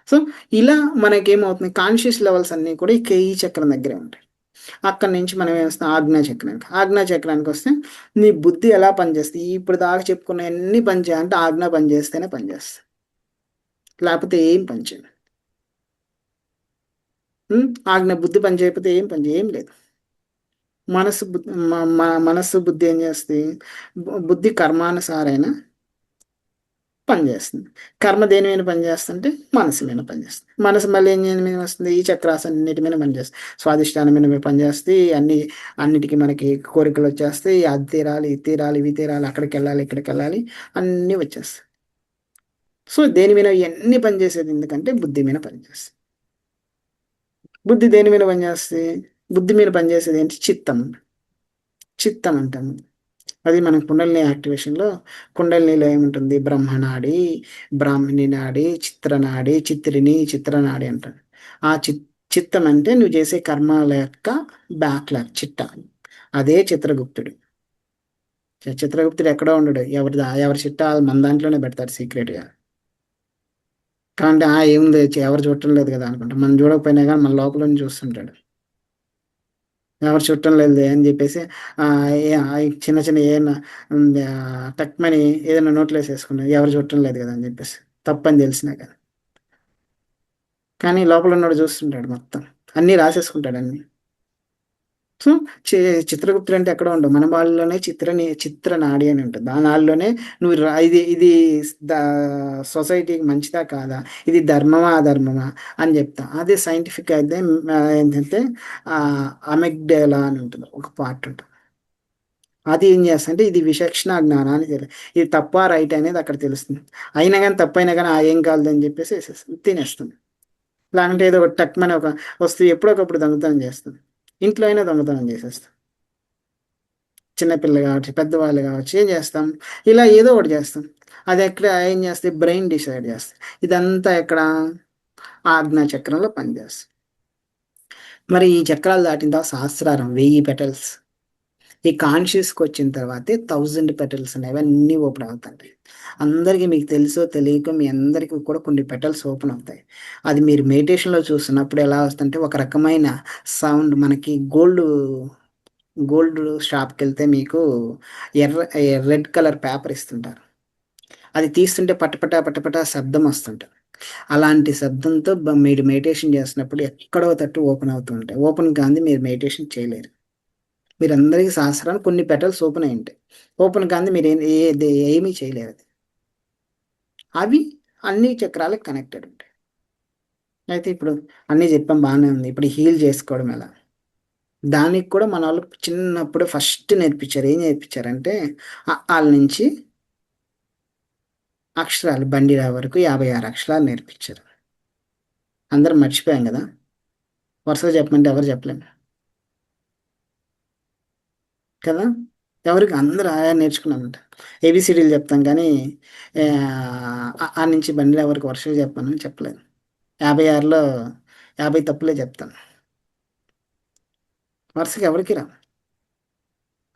సో, ఇలా మనకేమవుతుంది కాన్షియస్ లెవెల్స్ అన్నీ కూడా ఈ కేఈ చక్రం దగ్గరే ఉంటాయి. అక్కడి నుంచి మనం ఏం చేస్తాం ఆజ్ఞా చక్రానికి. ఆజ్ఞా చక్రానికొస్తే నీ బుద్ధి ఎలా పనిచేస్తుంది? ఇప్పుడు దాకా చెప్పుకున్నయన్నీ పనిచేయాలంటే ఆజ్ఞ పనిచేస్తేనే పనిచేస్తాయి. లేపోతే ఏం పని చేయదు. ఆజ్ఞ బుద్ధి పని చేయకపోతే ఏం పని ఏం లేదు. మనసు బుద్ధి మనస్సు బుద్ధి ఏం చేస్తాయి? బుద్ధి కర్మానుసారైన పనిచేస్తుంది. కర్మ దేని మీద పనిచేస్తుంటే మనసు మీద పనిచేస్తుంది. మనసు మళ్ళీ ఏం దేని మీద వస్తుంది? ఈ చక్రాసన్నిటి మీద పనిచేస్తుంది. స్వాదిష్టానం మీద పనిచేస్తాయి. అన్నిటికి మనకి కోరికలొచ్చేస్తాయి. అది తీరాలి, ఇది తీరాలి, ఇవి తీరాలి, అక్కడికెళ్ళాలి, ఇక్కడికెళ్ళాలి అన్నీ వచ్చేస్తాయి. సో, దేని మీద ఇయన్నీ పనిచేసేది ఎందుకంటే బుద్ధి మీద పనిచేస్తాయి. బుద్ధి దేని మీద పనిచేస్తది? బుద్ధి మీద పనిచేసేదేంటి? చిత్తం. చిత్తం అంటాము. అది మన కుండలిని యాక్టివేషన్‌లో కుండలినిలో ఏముంటుంది? బ్రహ్మనాడి, బ్రాహ్మిణి నాడి, చిత్రనాడి, చిత్రనాడి అంటారు. ఆ చిత్తం అంటే నువ్వు చేసే కర్మల యొక్క బ్యాక్‌లాగ్ చిట్ట. అదే చిత్రగుప్తుడు. చిత్రగుప్తుడు ఎక్కడో ఉండడు. ఎవరి చిట్టా మన దాంట్లోనే పెడతాడు సీక్రెట్‌గా. ఏముంది ఎవరు చూడటం లేదు కదా! అనుకుంటా. మనం చూడకపోయినా గాని మన లోపల నుంచి చూస్తుంటాడు. ఎవరు చుట్టం లేదులే అని జెప్పేసి చిన్న చిన్న ఏయన్నా టక్‌మని ఏదైనా నోట్లో ఏసేసుకున్నాడు. ఎవరు చుట్టం లేదు గదా! అని జెప్పేసి. తప్పని దెలిసినా గాని. కానీ లోపలున్నోడు జూస్తుంటాడు మొత్తం. అన్నీ రాసేసుకుంటాడు అన్నీ. సో, చి చిత్రగుప్తుడంటే ఎక్కడో ఉండవు. మన వాళ్ళలోనే చిత్రనాడి అని ఉంటది. ఆ నాడిలోనే నువ్వు ఇది దా సొసైటీకి మంచిదా? కాదా? ఇది ధర్మమా? అధర్మమా? అని జెప్తా. అదే సైంటిఫిక్ అయితే ఏంటంటే అమిగ్డాలా అని ఉంటది. ఒక పార్ట్ ఉంటది. అది ఏం చేస్తదంటే ఇది విచక్షణ జ్ఞానం అని ఇది తప్పా? రైటా? అనేది అక్కడ తెలుస్తుంది. అయినా గాని తప్పైనా గాని ఏం కాదులే అని జెప్పేసి ఏసేస్తుంది. తినేస్తుంది. లేకుంటే ఏదో ఒకటి టక్‌మని ఒక వస్తువు ఎప్పుడోకప్పుడు దొంగతనం చేస్తుంది. ఇంట్లో అయినా దొంగతనం చేసేస్తాం. చిన్న పిల్లలు కావచ్చు, పెద్దవాళ్ళు కావచ్చు ఏం చేస్తాం? ఇలా ఏదో ఒకటి చేస్తాం. అదెక్కడ ఏం చేస్తాయి? బ్రెయిన్ డిసైడ్ చేస్తది. ఇదంతా ఎక్కడ? ఆజ్ఞా చక్రంలో పనిచేస్తది. మరి ఈ చక్రాలు దాటిన తర్వాత సహస్రారం 1000 పెటల్స్. ఈ కాన్షియస్‌కొచ్చిన తర్వాతే 1000 పెటల్స్ ఉన్నాయి. అవన్నీ ఓపెన్ అవుతాయి. అందరికి మీకు తెలుసో తెలియకో మీ అందరికి కూడా కొన్ని పెటల్స్ ఓపెన్ అవుతాయి. అది మీరు మెడిటేషన్‌లో చూస్తున్నప్పుడు ఎలా వస్తుందంటే ఒక రకమైన సౌండ్ మనకి గోల్డ్ షాప్‌కెళ్తే మీకు రెడ్ కలర్ పేపర్ ఇస్తుంటారు. అది తీస్తుంటే పటపట పటపట శబ్దం వస్తుంటది. అలాంటి శబ్దంతో మీరు మెడిటేషన్ చేస్తున్నప్పుడు ఎక్కడో తట్టు ఓపెన్ అవుతూ ఉంటాయి. ఓపెన్ కాంది మీరు మెడిటేషన్ చేయలేరు. మీరందరికీ సహస్రాలు కొన్ని పెటల్స్ ఓపెన్ అయి ఉంటాయి. ఓపెన్ కాంది మీరు ఏమీ చేయలేరు అది. అవి అన్ని చక్రాలకు కనెక్టెడ్ ఉంటాయి. అయితే ఇప్పుడు అన్నీ చెప్పాం బాగానే ఉంది. ఇప్పుడు హీల్ చేసుకోవడం ఎలా? దానికి కూడా మన వాళ్ళు చిన్నప్పుడు ఫస్ట్ నేర్పించారు. ఏం నేర్పించారంటే వాళ్ళ నుంచి అక్షరాలు బండిరా వరకు 56 అక్షరాలు నేర్పించారు. అందరం మర్చిపోయాం కదా! వరుసగా చెప్పమంటే ఎవరు చెప్పలేము కదా! ఎవరికి అందరూ ఆయా నేర్చుకున్నామంట. ఏబీసీడీలు చెప్తాం కానీ ఆ నుంచి బండిరా వరకు వరుసగా చెప్పాను చెప్పలేదు. 56లో 50 తప్పులే చెప్తాను. వరుసగా ఎవరికి రా.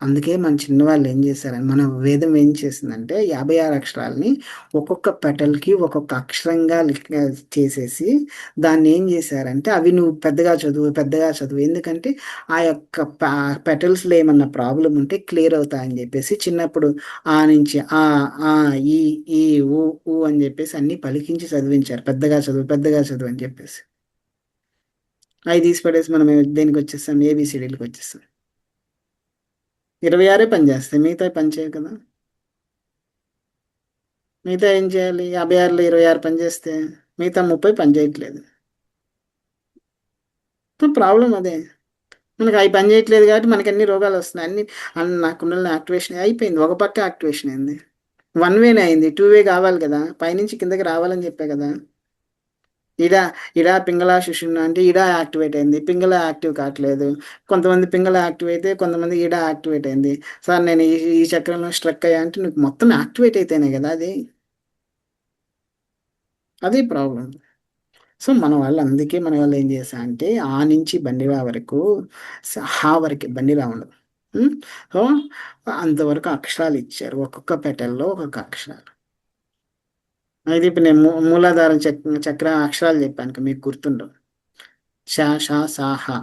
అందుకే మన చిన్నవాళ్ళు ఏం చేశారని మన వేదం ఏం చేసిందంటే 56 అక్షరాలని ఒక్కొక్క పెటల్కి ఒక్కొక్క అక్షరంగా చేసేసి దాన్ని ఏం చేశారంటే అవి నువ్వు పెద్దగా చదువు పెద్దగా చదువు, ఎందుకంటే ఆ యొక్క పెటల్స్లో ఏమన్నా ప్రాబ్లం ఉంటే క్లియర్ అవుతాయని చెప్పేసి చిన్నప్పుడు ఆ నుంచి ఆ ఈ ఈ ఊ అని చెప్పేసి అన్ని పలికించి చదివించారు. పెద్దగా చదువు పెద్దగా చదువు అని చెప్పేసి. అవి తీసి పడేసి మనం దేనికి వచ్చేస్తాం, ఏబిసిడీలకు వచ్చేస్తాం. 26 పనిచేస్తాయి, మిగతా పని చేయవు కదా. మిగతా ఏం చేయాలి? 56లో 26 పని చేస్తే మిగతా 30 పని చేయట్లేదు. ప్రాబ్లం అదే. మనకి అవి పని చేయట్లేదు కాబట్టి మనకి అన్ని రోగాలు వస్తున్నాయి. నా కుండలిని యాక్టివేషన్ అయిపోయింది. ఒక పక్క యాక్టివేషన్ అయింది. వన్ వేనే అయింది, టూ వే కావాలి కదా. పైనుంచి కిందకి రావాలని చెప్పే కదా. ఇడా ఇడా పింగళ శిశువున అంటే ఇడా యాక్టివేట్ అయింది, పింగళ యాక్టివ్ కావట్లేదు. కొంతమంది పింగళ యాక్టివ్ అయితే కొంతమంది ఇడా యాక్టివేట్ అయింది. సార్ నేను ఈ చక్రంలో స్ట్రక్ అయ్యా అంటే నీకు మొత్తం యాక్టివేట్ అయితేనే కదా అది. అదే ప్రాబ్లం. సో మన వాళ్ళు అందుకే మన వాళ్ళు ఏం చేశా అంటే ఆ నుంచి బండిరా వరకు హా వరకు బండిరా ఉండదు. ఉమ్, సో అంతవరకు అక్షరాలు ఇచ్చారు, ఒక్కొక్క పెటల్లో ఒక్కొక్క అక్షరాలు. అయితే ఇప్పుడు నేను మూలాధారం చక్ర అక్షరాలు చెప్పాను కదా, మీకు గుర్తుండవు. షా షా సా హా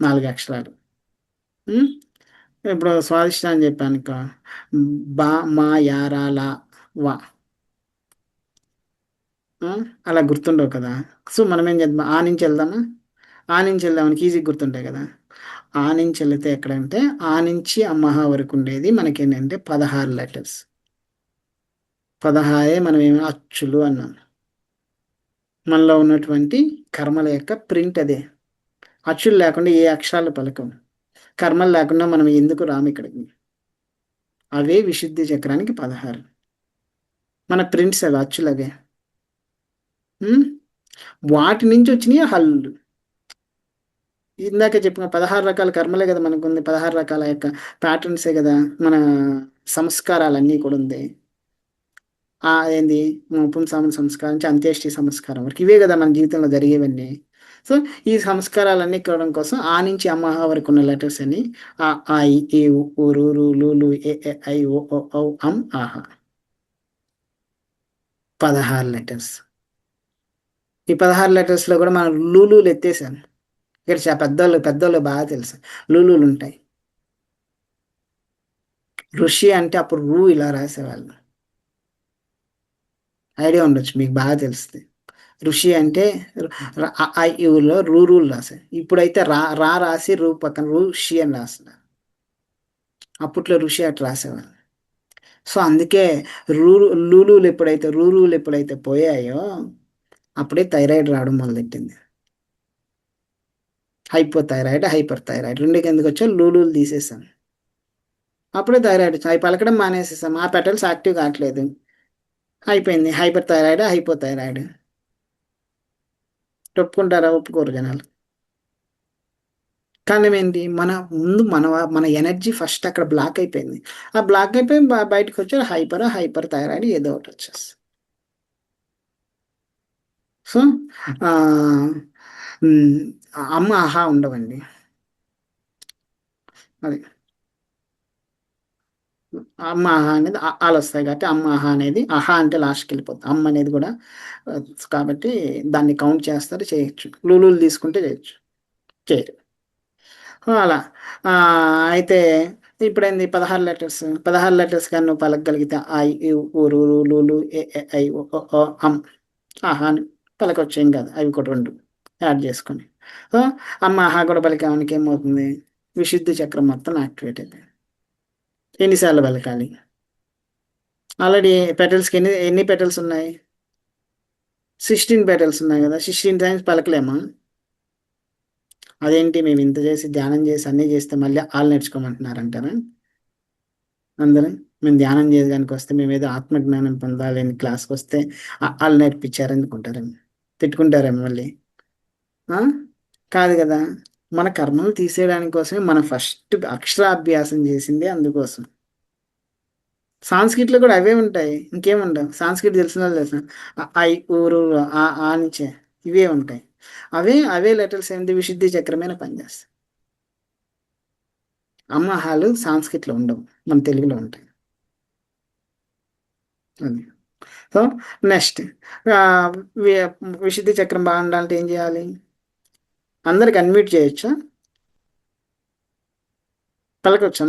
4 అక్షరాలు. ఉమ్, ఇప్పుడు స్వాదిష్టాన్ని చెప్పాను కదా, బా మా యారా లా వా. ఆ, అలా గుర్తుండవు కదా. సో మనం ఏం చేద్దాం, ఆ నుంచి వెళ్దామా. ఆ నుంచి వెళ్దామని ఈజీగా గుర్తుంటాయి కదా. ఆ నుంచి వెళితే ఎక్కడంటే ఆ నుంచి అమ్మహ వరకు ఉండేది మనకేంటంటే 16 లెటర్స్. 16 మనం ఏమి అచ్చులు అన్నాం. మనలో ఉన్నటువంటి కర్మల యొక్క ప్రింట్ అదే. అచ్చులు లేకుండా ఏ అక్షరాలు పలకం. కర్మలు లేకుండా మనం ఎందుకు రాము ఇక్కడికి. అవే విశుద్ధి చక్రానికి 16. మన ప్రింట్స్ అవి అచ్చులు అవే. ఉమ్, వాటి నుంచి వచ్చినాయి హల్లులు. ఇందాక చెప్పిన 16 రకాల కర్మలే కదా మనకు ఉంది, 16 రకాల యొక్క ప్యాటర్న్సే కదా మన సంస్కారాలన్నీ కూడా ఉంది. ఏంది, పుంసామన సంస్కారం నుంచి అంత్యేష్టి సంస్కారం వరకు ఇవే కదా మన జీవితంలో జరిగేవన్నీ. సో ఈ సంస్కారాలన్నీ కలవడం కోసం ఆ నుంచి అమ్మహ వరకు ఉన్న లెటర్స్ అని ఆ ఈ ఈ ఉ రు రు లు లు ఏ ఏ ఐ ఓ ఓ ఔ అం ఆహా. 16 లెటర్స్. ఈ 16 లెటర్స్ లో కూడా మనం లూలులు ఎత్తేసాను. ఇక్కడ పెద్దోళ్ళు పెద్దోళ్ళు బాగా తెలుసు. లూలులు ఉంటాయి. ఋషి అంటే అప్పుడు రూ ఇలా రాసేవాళ్ళు. ఐడియా ఉండొచ్చు, మీకు బాగా తెలుస్తుంది. ఋషి అంటే ఊలో రూ రూలు రాశారు. ఇప్పుడైతే రా రా రాసి రూ పక్కన ఋషి అని రాస్తున్నారు. అప్పట్లో ఋషి అట్లా రాసేవారు. సో అందుకే రూ రూలు ఎప్పుడైతే పోయాయో అప్పుడే థైరాయిడ్ రావడం మొదలెట్టింది. హైపోథైరాయిడ్ హైపర్ థైరాయిడ్ రెండుకి ఎందుకు వచ్చా, లూలులు తీసేసాం. అప్పుడే థైరాయిడ్ అవి పలకడం మానేసేసాం, ఆ పెటల్స్ యాక్టివ్ కావట్లేదు. అయిపోయింది హైపర్ థైరాయిడ్ హైపోథైరాయిడ్. ఒప్పుకుంటారా? ఒప్పుకోరు జనాలు. కారణం ఏంటి, మన ముందు మన ఎనర్జీ ఫస్ట్ అక్కడ బ్లాక్ అయిపోయింది. ఆ బ్లాక్ అయిపోయి బయటకు వచ్చి హైపర్ థైరాయిడ్ ఏదో ఒకటి వచ్చేస్తుంది. సో ఆ, ఉమ్, అమ్మ ఆహా ఉండవండి. అది అమ్మ ఆహా అనేది ఆలు వస్తాయి కాబట్టి అమ్మ ఆహా అనేది ఆహా అంటే లాస్ట్కి వెళ్ళిపోతుంది. అమ్మ అనేది కూడా ఆ, కాబట్టి దాన్ని కౌంట్ చేస్తారు, చేయొచ్చు. లూలులు తీసుకుంటే చేయొచ్చు, చేయరు. అలా ఆ, అయితే ఇప్పుడైంది 16 లెటర్స్ కానీ నువ్వు పలకగలిగితే ఐ ఈ, ఊ రు రు లు లు ఏ ఏ ఐ ఓ ఓ ఓ అం ఆహా అని. పలకొచ్చు, ఏం కాదు, అవి కూడా 2 యాడ్ చేసుకొని. సో అమ్మ ఆహా కూడా పలికామనికి ఏమవుతుంది, విశుద్ధి చక్రం మొత్తం యాక్టివేట్ అయిపోయింది. ఎన్నిసార్లు పలకాలి? ఆల్రెడీ పెటల్స్కి ఎన్ని పెటల్స్ ఉన్నాయి? 16 పెటల్స్ ఉన్నాయి కదా, 16 టైమ్స్ పలకలేమా? అదేంటి మేము ఇంత చేసి ధ్యానం చేసి అన్నీ చేస్తే మళ్ళీ ఆళ్ళు నేర్చుకోమంటున్నారంటారా అందరూ? మేము ధ్యానం చేయడానికి వస్తే మేము ఏదో ఆత్మజ్ఞానం పొందాలి అని క్లాస్కి వస్తే వాళ్ళు నేర్పించారు అనుకుంటారేమో, తిట్టుకుంటారేమో మళ్ళీ. కాదు కదా, మన కర్మలు తీసేయడానికి కోసమే మనం ఫస్ట్ అక్షరాభ్యాసం చేసింది అందుకోసం. సాంస్క్రిట్లో కూడా అవే ఉంటాయి, ఇంకేముండవు. సాంస్క్రిట్ తెలిసిన వాళ్ళు తెలుసు, ఐ ఊరు ఆ నుంచే ఇవే ఉంటాయి. అవే లెటర్స్ ఏంటి, విశుద్ధి చక్రమైన పనిచేస్తాయి. అమ్మహాలు సాంస్క్రిట్లో ఉండవు, మన తెలుగులో ఉంటాయి. అది. సో నెక్స్ట్ విశుద్ధి చక్రం బాగుండాలంటే ఏం చేయాలి? అందరికి అన్మ్యూట్ చేయొచ్చా? పలకొచ్చు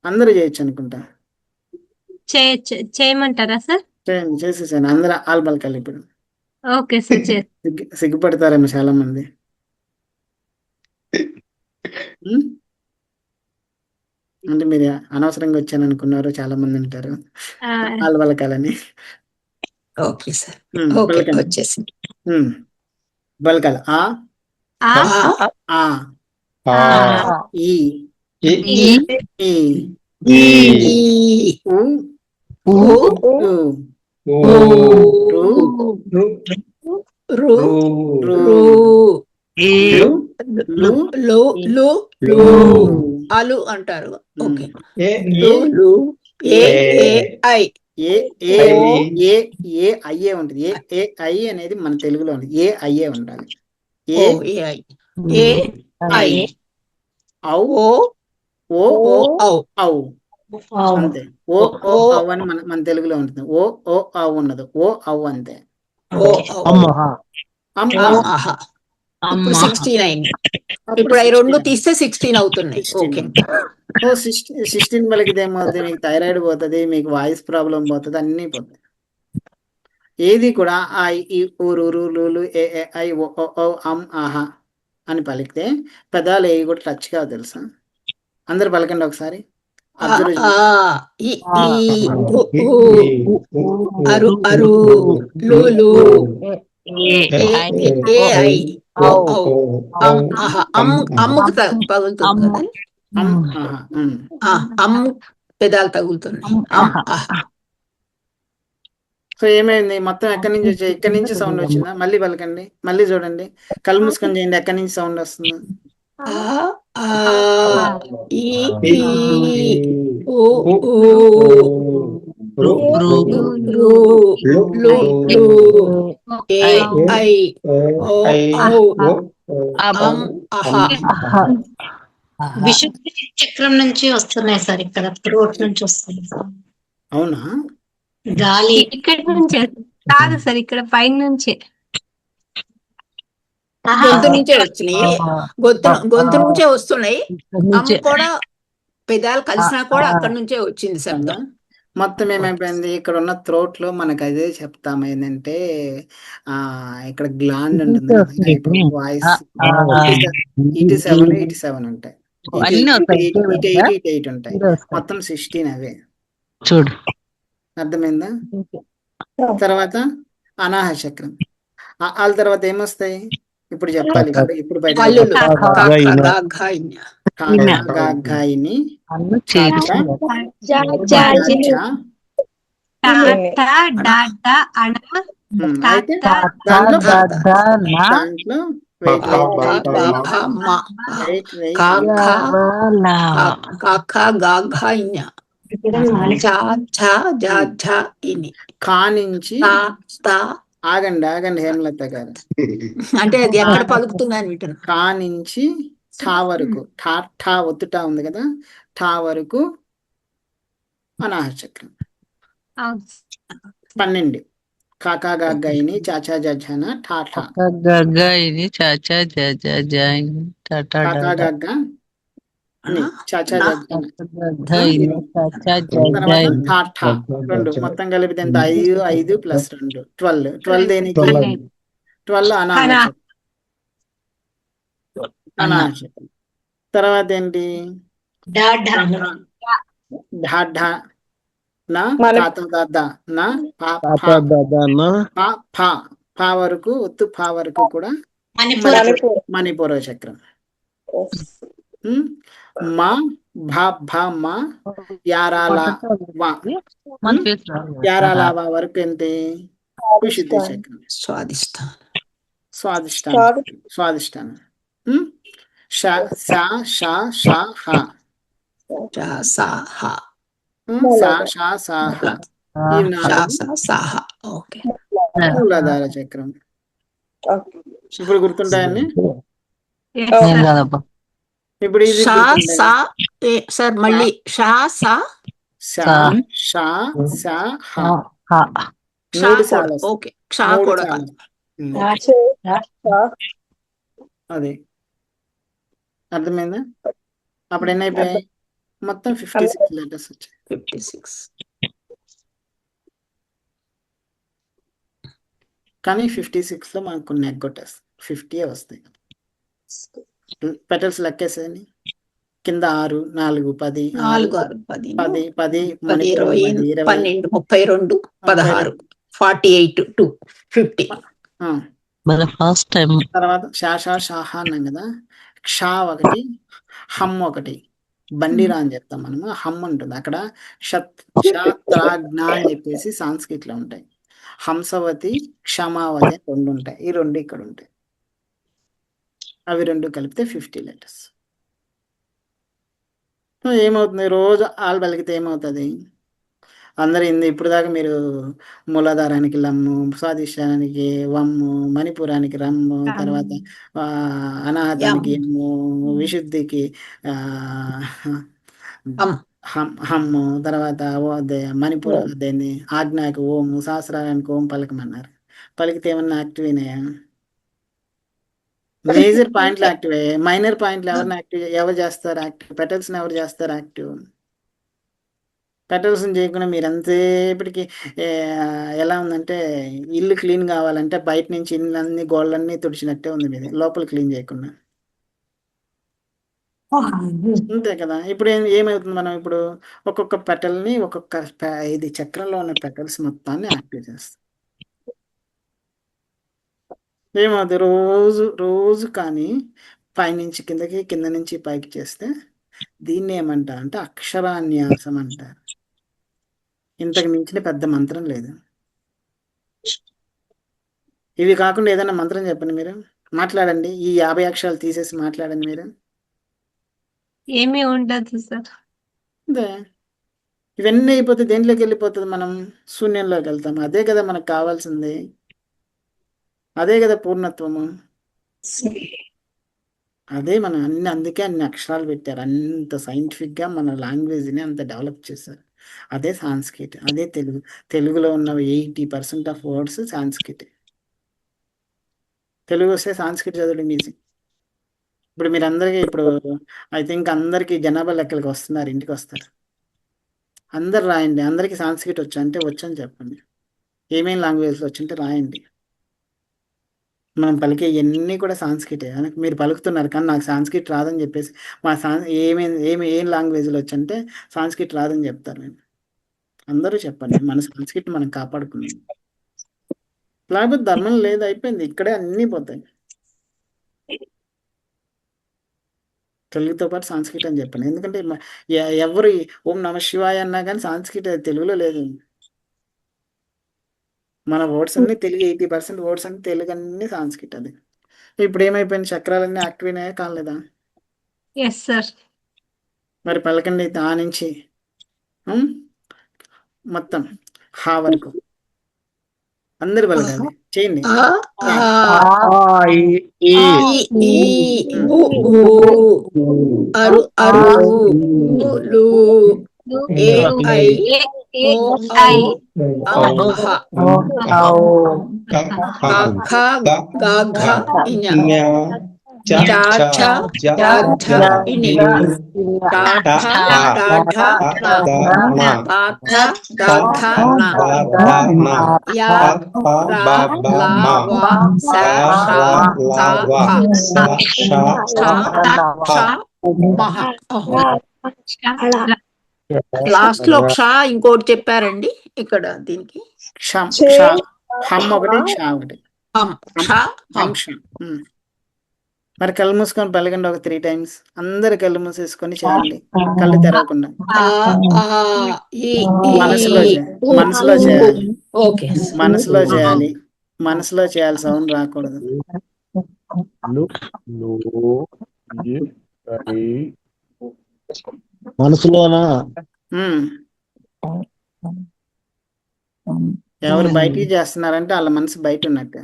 అందరూ చేయొచ్చు అనుకుంటా. చేయమంటారా సార్? చేయండి, చేసేసాను. అందరూ ఆల్ పలకాలి ఇప్పుడు. Okay sir. సిగ్గుపడతారేమో చాలా మంది. అంటే మీరు అనవసరంగా వచ్చాను అనుకున్నారు, చాలా మంది ఉంటారు ఆల్ పలకాలని. ఓకే సార్, వచ్చేసింది. పలకాలి. ఆ ఈ అలు అంటారు. ఓకే. అయ్యే ఉంటుంది. ఏ ఐ అనేది మన తెలుగులో ఉంది. ఏ అయ్యే ఉండాలి. అంతే. ఓ అవ్ అని మన తెలుగులో ఉంటుంది. ఓ అవ్ ఉండదు. ఓ అవ్ అంతే. ఇప్పుడు 16 అయింది. ఇప్పుడు అవి 2 తీస్తే 16 అవుతున్నాయి. ఓకే. 16 పలికితే ఏమవుతుంది, మీకు థైరాయిడ్ పోతుంది, మీకు వాయిస్ ప్రాబ్లం పోతుంది, అన్నీ పోతాయి. ఏది కూడా ఈ ఊరు లూలు ఏ ఐ ఓ అమ్ ఆహా అని పలికితే పెదాలు ఏవి కూడా టచ్ కావు, తెలుసా? అందరు పలకండి ఒకసారి. పెదాలు తగులుతున్నాయి. సో ఏమైంది, మొత్తం ఎక్కడి నుంచి వచ్చాయి? ఇక్కడి నుంచి సౌండ్ వచ్చిందా? మళ్ళీ పలకండి, మళ్ళీ చూడండి, కళ్ళు మూసుకొని చేయండి. ఎక్కడి నుంచి సౌండ్ వస్తుందా? విశుద్ధి చక్రం నుంచి వస్తున్నాయి సార్, ఇక్కడ థ్రోట్ నుంచి వస్తున్నాయి సార్. అవునా? గాలి ఇక్కడ నుంచి కాదు సార్, ఇక్కడ పైన నుంచే, గొంతు నుంచే వచ్చినాయి. గొంతు నుంచే వస్తున్నాయి. అమ్మ కూడా పెదాలు కలిసినా కూడా అక్కడ నుంచే వచ్చింది శబ్దం. మొత్తం ఏమైపోయింది, ఇక్కడ ఉన్న థ్రోట్ లో మనకు అదే చెప్తాం ఏంటంటే ఇక్కడ గ్లాండ్ ఉంటుంది కదా, వాయిస్ ఇటు 7 ఉంటాయి, ఇటు 8 ఉంటాయి, మొత్తం 16 అవే. చూడు, అర్థమైందా? తర్వాత అనాహ చక్రం. వాళ్ళ తర్వాత ఏమొస్తాయి ఇప్పుడు చెప్పాలి. ఇప్పుడు బయట కానించి ఆగండి హేమలత గారు, అంటే అది ఎక్కడ పలుకుతుందని వింటున్నా. కా నుంచి ఠా వరకు, ఠా ఒత్తుటా ఉంది కదా, ఠా వరకు అనాహ చక్రం. 12 కాకా గగ్గాయిని చాచా జజాన ఠా ఠా గగ్గాయిని చాచా జజాని కాకా గగ్గా చాచా జజాన ఠా ఠా 2 మొత్తం కలిపితే ఎంత? 5 + 2 12. 12 దేనికి? 12 అనాహత చక్రం. అనాహత చక్రం. తర్వాత ఏంటి? డా ఢా ఢా ఢా నా తాత దాద నా పా తాత దాదానా పా ఫా ఫా వరకు ఒత్తు ఫా వరకు కూడా మణిపూర్ మణిపూరవ చక్రం. మా భా భా మా యారాల వా మన ఫేస్ రాదు. యారాల వా వరకు ఏంటి? విశుద్ధి చక్రం. స్వాదిష్టానం. స్వాదిష్టానం. షా సా షా షా హా షా సా హా. సా షా సా హా ఈ షా 4 సా సా హా. ఓకే. మూలాధార చక్రం. ఇప్పుడు గుర్తుంటాయండి. ఏం కాదబ్బా. ఇప్పుడు ఇది షా సా సార్ మళ్ళీ షా సా షా షా సా హా హా. క్షా 3 కూడా. సార్లు ఓకే. క్షా 3 కూడా సార్లు. కాదు. అది అర్థమైందా? అప్పుడు ఎన్ని అయిపోయాయి? మొత్తం 56 లెటర్స్ వచ్చాయి. 56. కానీ 56 లో మనకు కొన్ని ఎగ్గొట్టేస్తాయి. 50 వస్తాయి. పెటల్స్ లెక్కేసేయండి. కింద 6 4 10 4 6 6 10 10 10 10 మణిపూర్ 20 20 12 32 16 48 2 50. మన ఫస్ట్ టైం. తర్వాత షా షా షాహా అన్నాం కదా. క్షా ఒకటి, హమ్ ఒకటి, బండిరా అని చెప్తాం మనము. హమ్ ఉంటుంది అక్కడ. క్షత్రాజ్ఞ అని చెప్పేసి సాంస్క్రిట్ లో ఉంటాయి. హంసవతి, క్షమావతి 2 ఉంటాయి. ఈ 2 ఇక్కడ ఉంటాయి. అవి 2 కలిపితే 50 లెటర్స్. ఏమవుతుంది? రోజు ఆలు పలికితే ఏమవుతుంది? అందరు ఇప్పుడు దాకా మీరు మూలాధారానికి లమ్ము, స్వాదిష్టానానికి వమ్ము, మణిపురానికి రమ్ము, తర్వాత అనాహతానికి ఎమ్ము, విశుద్ధికి హమ్ము, తర్వాత మణిపుర దేన్ని ఆజ్ఞాకి ఓము, సహస్రానికి ఓం పలకమన్నారు. పలికితే ఏమన్నా యాక్టివ్ అయినాయా? మేజర్ పాయింట్లు యాక్టివ్ అయ్యాయి. మైనర్ పాయింట్లు ఎవరు చేస్తారు యాక్టివ్? పెటల్స్ ఎవరు చేస్తారు యాక్టివ్? పెటల్స్ చేయకుండా మీరు ఎంతసేపటికి ఎలా ఉందంటే ఇల్లు క్లీన్ కావాలంటే బయట నుంచి ఇళ్ళన్నీ గోళ్ళన్నీ తుడిచినట్టే ఉంది మీది, లోపల క్లీన్ చేయకుండా. అంతే కదా. ఇప్పుడు ఏమవుతుంది? మనం ఇప్పుడు ఒక్కొక్క పెటల్ని ఒక్కొక్క ఇది చక్రంలో ఉన్న పెటల్స్ మొత్తాన్ని యాక్టివ్ చేస్తాం. ఏమవుతుంది? రోజు రోజు కానీ పైనుంచి కిందకి, కింద నుంచి పైకి చేస్తే దీన్ని ఏమంటారంటే అక్షరాన్యాసం అంటారు. ఇంతకు మించిన పెద్ద మంత్రం లేదు. ఇవి కాకుండా ఏదైనా మంత్రం చెప్పండి. మీరు మాట్లాడండి. ఈ 50 అక్షరాలు తీసేసి మాట్లాడండి మీరు. ఏమీ ఉండదు సార్. అదే ఇవన్నీ అయిపోతే దేంట్లోకి వెళ్ళిపోతుంది? మనం శూన్యంలోకి వెళ్తాం. అదే కదా మనకు కావాల్సింది. అదే కదా పూర్ణత్వము. అదే మనం అందుకే అన్ని అక్షరాలు పెట్టారు. అంత సైంటిఫిక్గా మన లాంగ్వేజ్ని అంత డెవలప్ చేశారు. అదే సాంస్క్రిట్, అదే తెలుగు. తెలుగులో ఉన్న 80% ఆఫ్ వర్డ్స్ సాంస్క్రిట్. తెలుగు వస్తే సాంస్క్రిట్ చదవడం ఈజీ. ఇప్పుడు మీరు అందరికీ ఇప్పుడు ఐ థింక్ అందరికీ జనాభా లెక్కలకి వస్తున్నారు, ఇంటికి వస్తారు. అందరు రాయండి. అందరికీ సాంస్క్రిట్ వచ్చా అంటే వచ్చని చెప్పండి. ఏమేమి లాంగ్వేజ్లో వచ్చింటే రాయండి. మనం పలికే ఇవన్నీ కూడా సాంస్క్రిటే. మీరు పలుకుతున్నారు కానీ నాకు సాంస్క్రిట్ రాదని చెప్పేసి మా ఏం లాంగ్వేజ్లో వచ్చంటే సాంస్క్రిట్ రాదని చెప్తారు. మేము అందరూ చెప్పండి. మన సాంస్క్రిట్ మనం కాపాడుకున్నాం. లేకపోతే ధర్మం లేదు, అయిపోయింది. ఇక్కడే అన్నీ పోతాయి. తెలుగుతో పాటు సాంస్క్రిట్ అని చెప్పండి. ఎందుకంటే ఎవరు ఓం నమ శివాయ అన్నా కానీ సాంస్క్రిట్ తెలుగులో లేదు. మన వర్డ్స్ అన్ని తెలుగు. 80% వర్డ్స్ అన్ని తెలుగు, అన్ని సాంస్క్రిట్. అది ఇప్పుడు ఏమైపోయింది? చక్రాలన్నీ యాక్టివ్ అయినాయా కాలేదా? Yes sir. మరి పలకండి. ఆ నుంచి మొత్తం హా వరకు అందరు పలకాలి. చేయండి. అరు అరు లు ఏ ఐ ఓ ఔ అహ క ఖ గ ఘ ఞ cha cha ja dha ini ta tha da dha na pa tha da dha na ya ra la wa sa sha ta tha tha క్ష మహ లాస్ట్ లో క్ష ఇంకోటి చెప్పారండి ఇక్కడ దీనికి క్షం క్ష హమ్ ఒకటి క్ష ఒకటి హం క్ష హం హం క్ష. మరి కళ్ళు మూసుకొని పలకండి ఒక 3 times. అందరు కళ్ళు మూసేసుకొని చేయండి, కళ్ళు తెరవకుండా. ఆ ఆ ఈ ఈ మనసులో ఊ మనసులో ఊ చేయాలి, ఓకే మనసులో చేయాలి, మనసులో చేయాలి, సౌండ్ రాకూడదు. మనసులోనా ఉమ్. ఎవరు బయటికి చేస్తున్నారంటే వాళ్ళ మనసు బయట ఉన్నట్టు.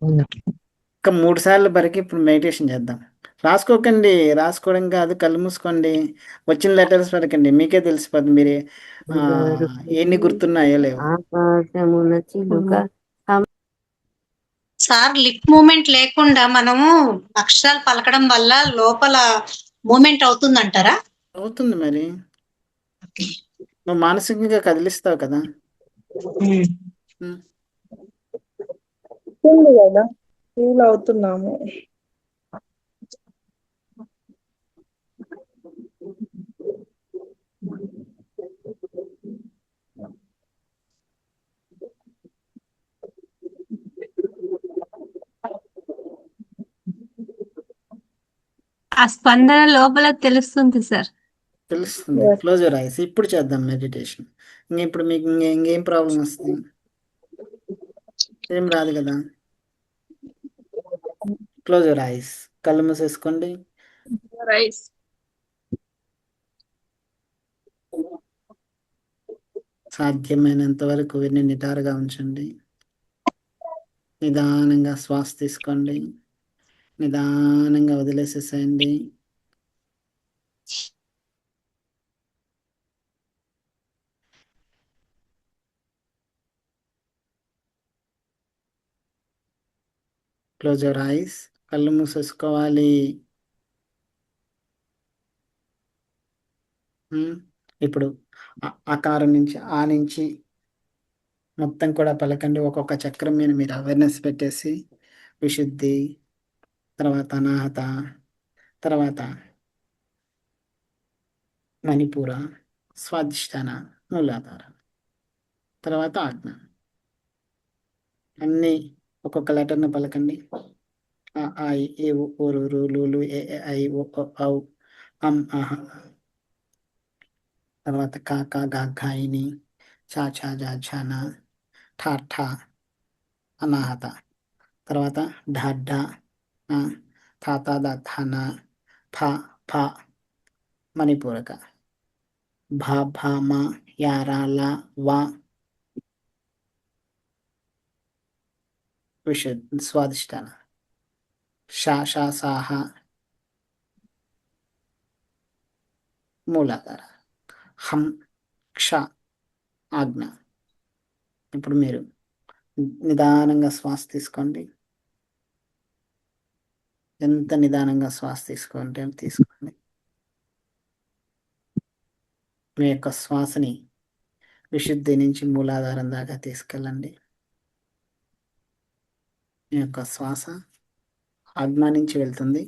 ఇంకా 3 సార్లు వరకు ఇప్పుడు మెడిటేషన్ చేద్దాం. రాసుకోకండి, రాసుకోవడం కాదు, కళ్ళు మూసుకోండి. వచ్చిన లెటర్స్ వరకండి, మీకే తెలిసిపోతుంది మీరు ఎన్ని గుర్తున్నాయో లేవు. సార్ లిప్ మూమెంట్ లేకుండా మనము అక్షరాలు పలకడం వల్ల లోపల మూమెంట్ అవుతుందంటారా? అవుతుంది మరి, నువ్వు మానసికంగా కదిలిస్తావు కదా. ఉమ్. ఉంది కదా, ఫీల్ అవుతున్నాము. ఆ స్పందన లోపల తెలుస్తుంది సార్. తెలుస్తుంది. Close your eyes. ఇప్పుడు చేద్దాం మెడిటేషన్. ఇప్పుడు మీకు ఇంకేం ప్రాబ్లం వస్తుంది? ఏం రాదు కదా. క్లోజ్ యువర్ ఐస్, కళ్ళు మూసేసుకోండి. సాధ్యమైనంత వరకు వీరిని నిటారుగా ఉంచండి. నిదానంగా శ్వాస తీసుకోండి, నిదానంగా వదిలేసేసేయండి. క్లోజ్ యువర్ ఐస్, కళ్ళు మూసేసుకోవాలి. ఇప్పుడు ఆకారం నుంచి ఆ నుంచి మొత్తం కూడా పలకండి. ఒక్కొక్క చక్రం మీద మీరు అవేర్నెస్ పెట్టేసి విశుద్ధి, తర్వాత అనాహత, తర్వాత మణిపూర, స్వాధిష్టాన, మూలాధార, తర్వాత ఆజ్ఞ. అన్నీ ఒక్కొక్క లెటర్ను పలకండి. ఆ ఏ ఓ రు లు ఏ ఐ ఓ ఔ అం ఆహ, తర్వాత కా కా గా ఘా ఇని, చా ఛా జా ఝాన, ఠా ఠా అనాహత, తర్వాత ఢా ఢా, థా తా దా థాన, ఫా ఫా మణిపూరక, భా భా మా యా రా లా వా విశుద్ధ స్వాదిష్టాన, షా షా సాహ మూలాధార, హం క్ష ఆజ్ఞ. ఇప్పుడు మీరు నిదానంగా శ్వాస తీసుకోండి. ఎంత నిదానంగా శ్వాస తీసుకోండి తీసుకోండి. మీ యొక్క శ్వాసని విశుద్ధి నుంచి మూలాధారం దాకా తీసుకెళ్ళండి. మీ యొక్క శ్వాస ఆజ్ఞ నుంచి వెళ్తుంది.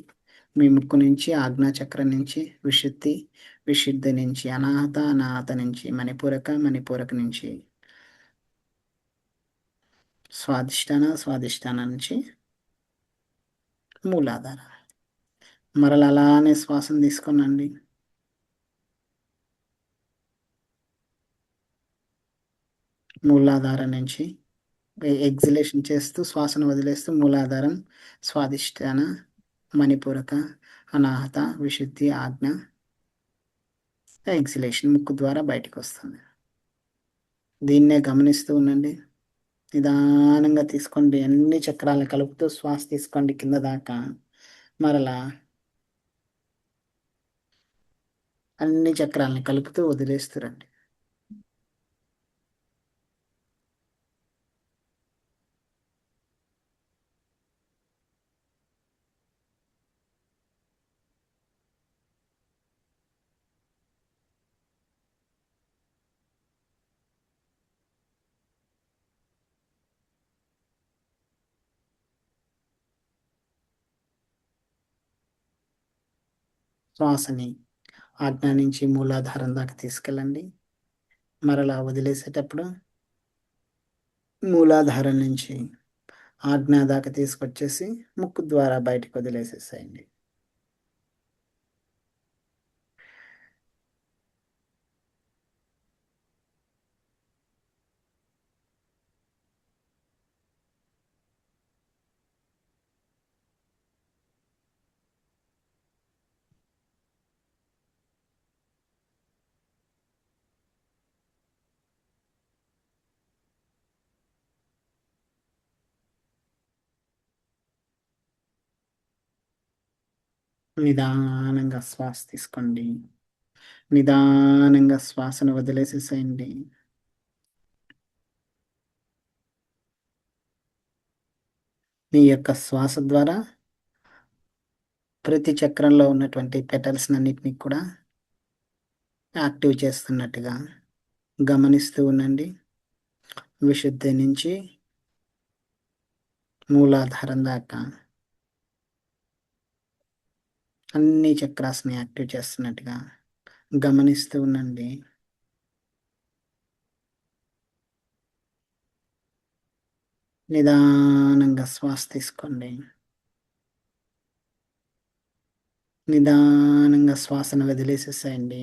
మీ ముక్కు నుంచి ఆజ్ఞా చక్రం నుంచి విశుద్ధి, విశుద్ధి నుంచి అనాహత, అనాహత నుంచి మణిపూరక, మణిపూరక నుంచి స్వాధిష్టాన, స్వాధిష్టాన నుంచి మూలాధార. మరల అలానే శ్వాసను తీసుకోనండి. మూలాధారం నుంచి ఎగ్జిలేషన్ చేస్తూ శ్వాసను వదిలేస్తూ మూలాధారం, స్వాదిష్టాన, మణిపూరక, అనాహత, విశుద్ధి, ఆజ్ఞ, ఎగ్జిలేషన్ ముక్కు ద్వారా బయటకు వస్తుంది. దీన్నే గమనిస్తూ ఉండండి. నిదానంగా తీసుకోండి. అన్ని చక్రాలను కలుపుతూ శ్వాస తీసుకోండి కింద దాకా. మరలా అన్ని చక్రాలను కలుపుతూ వదిలేస్తురండి. శ్వాసని ఆజ్ఞ నుంచి మూలాధారం దాకా తీసుకెళ్ళండి. మరలా వదిలేసేటప్పుడు మూలాధారం నుంచి ఆజ్ఞ దాకా తీసుకొచ్చేసి ముక్కు ద్వారా బయటకు వదిలేసేసేయండి. నిదానంగా శ్వాస తీసుకోండి. నిదానంగా శ్వాసను వదిలేసేసేయండి. మీ యొక్క శ్వాస ద్వారా ప్రతి చక్రంలో ఉన్నటువంటి పెటల్స్ అన్నిటినీ కూడా యాక్టివ్ చేస్తున్నట్టుగా గమనిస్తూ ఉండండి. విశుద్ధి నుంచి మూలాధారం దాకా అన్ని చక్రాస్ని యాక్టివ్ చేస్తున్నట్టుగా గమనిస్తూ ఉండండి. నిదానంగా శ్వాస తీసుకోండి. నిదానంగా శ్వాసను వదిలేసేసేయండి.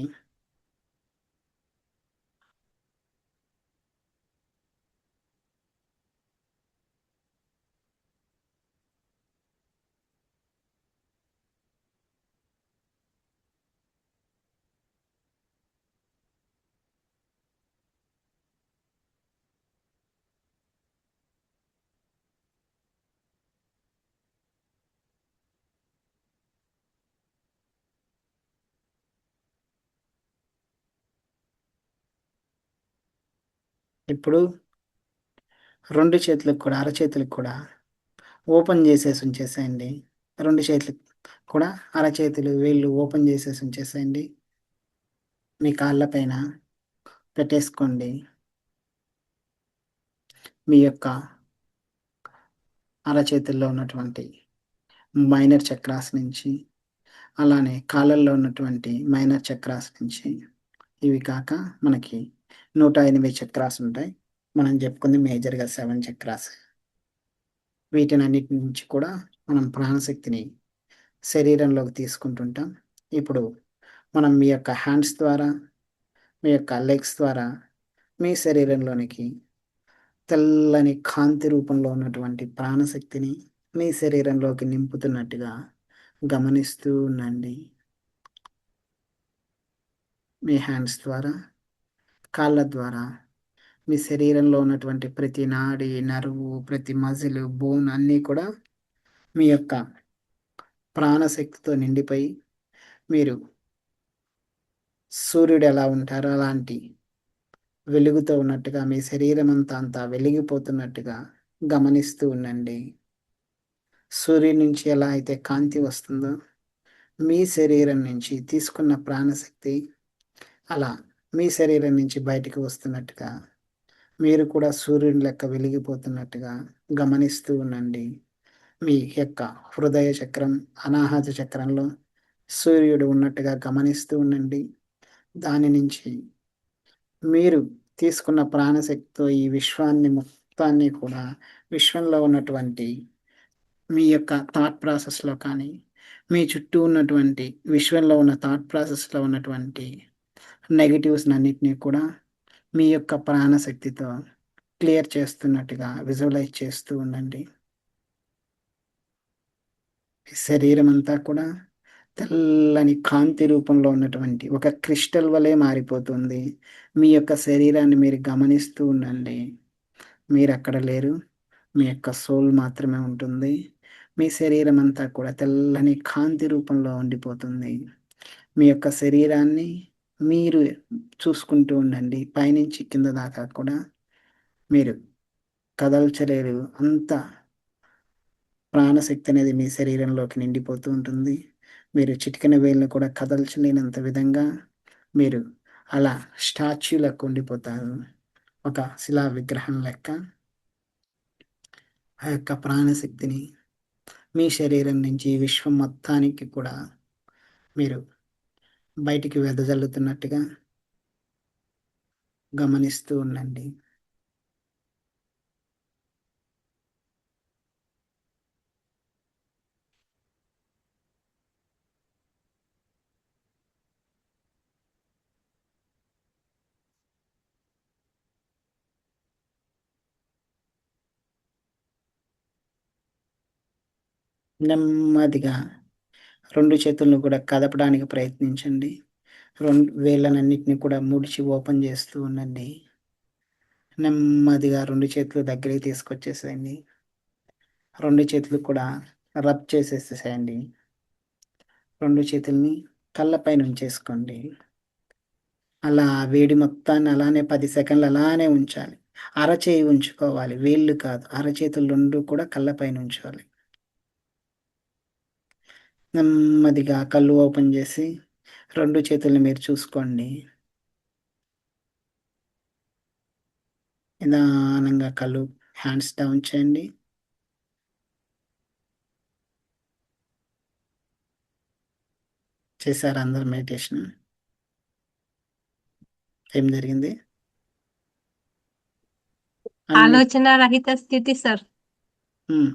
ఇప్పుడు రెండు చేతులకు కూడా అరచేతులకు కూడా ఓపెన్ చేసేసి ఉంచేసేయండి. రెండు చేతులకు కూడా అరచేతులు వేళ్ళు ఓపెన్ చేసేసి ఉంచేసేయండి. మీ కాళ్ళ పైన పెట్టేసుకోండి. మీ యొక్క అరచేతుల్లో ఉన్నటువంటి మైనర్ చక్రాస్ నుంచి, అలానే కాళ్ళల్లో ఉన్నటువంటి మైనర్ చక్రాస్ నుంచి, ఇవి కాక మనకి 108 చక్రాస్ ఉంటాయి. మనం చెప్పుకుంది మేజర్గా 7 చక్రాస్. వీటినన్నిటి నుంచి కూడా మనం ప్రాణశక్తిని శరీరంలోకి తీసుకుంటుంటాం. ఇప్పుడు మనం మీ యొక్క హ్యాండ్స్ ద్వారా, మీ యొక్క లెగ్స్ ద్వారా మీ శరీరంలోనికి తెల్లని కాంతి రూపంలో ఉన్నటువంటి ప్రాణశక్తిని మీ శరీరంలోకి నింపుతున్నట్టుగా గమనిస్తూ ఉండండి. మీ హ్యాండ్స్ ద్వారా, కాళ్ళ ద్వారా మీ శరీరంలో ఉన్నటువంటి ప్రతి నాడి, నరువు, ప్రతి మజిల్, బోన్ అన్నీ కూడా మీ యొక్క ప్రాణశక్తితో నిండిపోయి మీరు సూర్యుడు ఎలా ఉంటారో అలాంటి వెలుగుతో ఉన్నట్టుగా మీ శరీరం అంతా వెలిగిపోతున్నట్టుగా గమనిస్తూ ఉండండి. సూర్యుడి నుంచి ఎలా అయితే కాంతి వస్తుందో మీ శరీరం నుంచి తీసుకున్న ప్రాణశక్తి అలా మీ శరీరం నుంచి బయటికి వస్తున్నట్టుగా మీరు కూడా సూర్యుని లెక్క వెలిగిపోతున్నట్టుగా గమనిస్తూ ఉండండి. మీ యొక్క హృదయ చక్రం, అనాహత చక్రంలో సూర్యుడు ఉన్నట్టుగా గమనిస్తూ ఉండండి. దాని నుంచి మీరు తీసుకున్న ప్రాణశక్తితో ఈ విశ్వాన్ని మొత్తాన్ని కూడా, విశ్వంలో ఉన్నటువంటి మీ యొక్క థాట్ ప్రాసెస్లో కానీ, మీ చుట్టూ ఉన్నటువంటి విశ్వంలో ఉన్న థాట్ ప్రాసెస్లో ఉన్నటువంటి నెగిటివ్స్ అన్నిటినీ కూడా మీ యొక్క ప్రాణశక్తితో క్లియర్ చేస్తున్నట్టుగా విజువలైజ్ చేస్తూ ఉండండి. ఈ శరీరం అంతా కూడా తెల్లని కాంతి రూపంలో ఉన్నటువంటి ఒక క్రిస్టల్ వలె మారిపోతుంది. మీ యొక్క శరీరాన్ని మీరు గమనిస్తూ ఉండండి. మీరక్కడ లేరు. మీ యొక్క సోల్ మాత్రమే ఉంటుంది. మీ శరీరం అంతా కూడా తెల్లని కాంతి రూపంలో ఉండిపోతుంది. మీ యొక్క శరీరాన్ని మీరు చూసుకుంటూ ఉండండి. పైనుంచి కింద దాకా కూడా మీరు కదల్చలేరు. అంత ప్రాణశక్తి అనేది మీ శరీరంలోకి నిండిపోతూ ఉంటుంది. మీరు చిటికెన వేలును కూడా కదల్చలేనంత విధంగా మీరు అలా స్టాచ్యూలకు ఉండిపోతారు. ఒక శిలా విగ్రహం లెక్క ఆ యొక్క ప్రాణశక్తిని మీ శరీరం నుంచి ఈ విశ్వం మొత్తానికి కూడా మీరు బయటికి వెదజల్లుతున్నట్టుగా గమనిస్తూ ఉండండి. నెమ్మదిగా 2 చేతులను కూడా కదపడానికి ప్రయత్నించండి. వేళ్ళనన్నిటిని కూడా ముడిచి ఓపెన్ చేస్తూ ఉండండి. నెమ్మదిగా 2 చేతులు దగ్గరికి తీసుకొచ్చేసేయండి. 2 చేతులు కూడా రబ్ చేసేసేయండి. 2 చేతుల్ని కళ్ళపైన ఉంచేసుకోండి. అలా వేడి మొత్తాన్ని అలానే 10 సెకండ్లు అలానే ఉంచాలి. అరచేయి ఉంచుకోవాలి. వేళ్ళు కాదు. అరచేతులు 2 కూడా కళ్ళపైన ఉంచాలి. నెమ్మదిగా కళ్ళు ఓపెన్ చేసి 2 చేతుల్ని మీరు చూసుకోండి. నిదానంగా కళ్ళు హ్యాండ్స్ డౌన్ చేయండి. చేశారా అందరూ మెడిటేషన్? ఏం జరిగింది? అన్ని ఆలోచన రహిత స్థితి సార్. హ్మ్.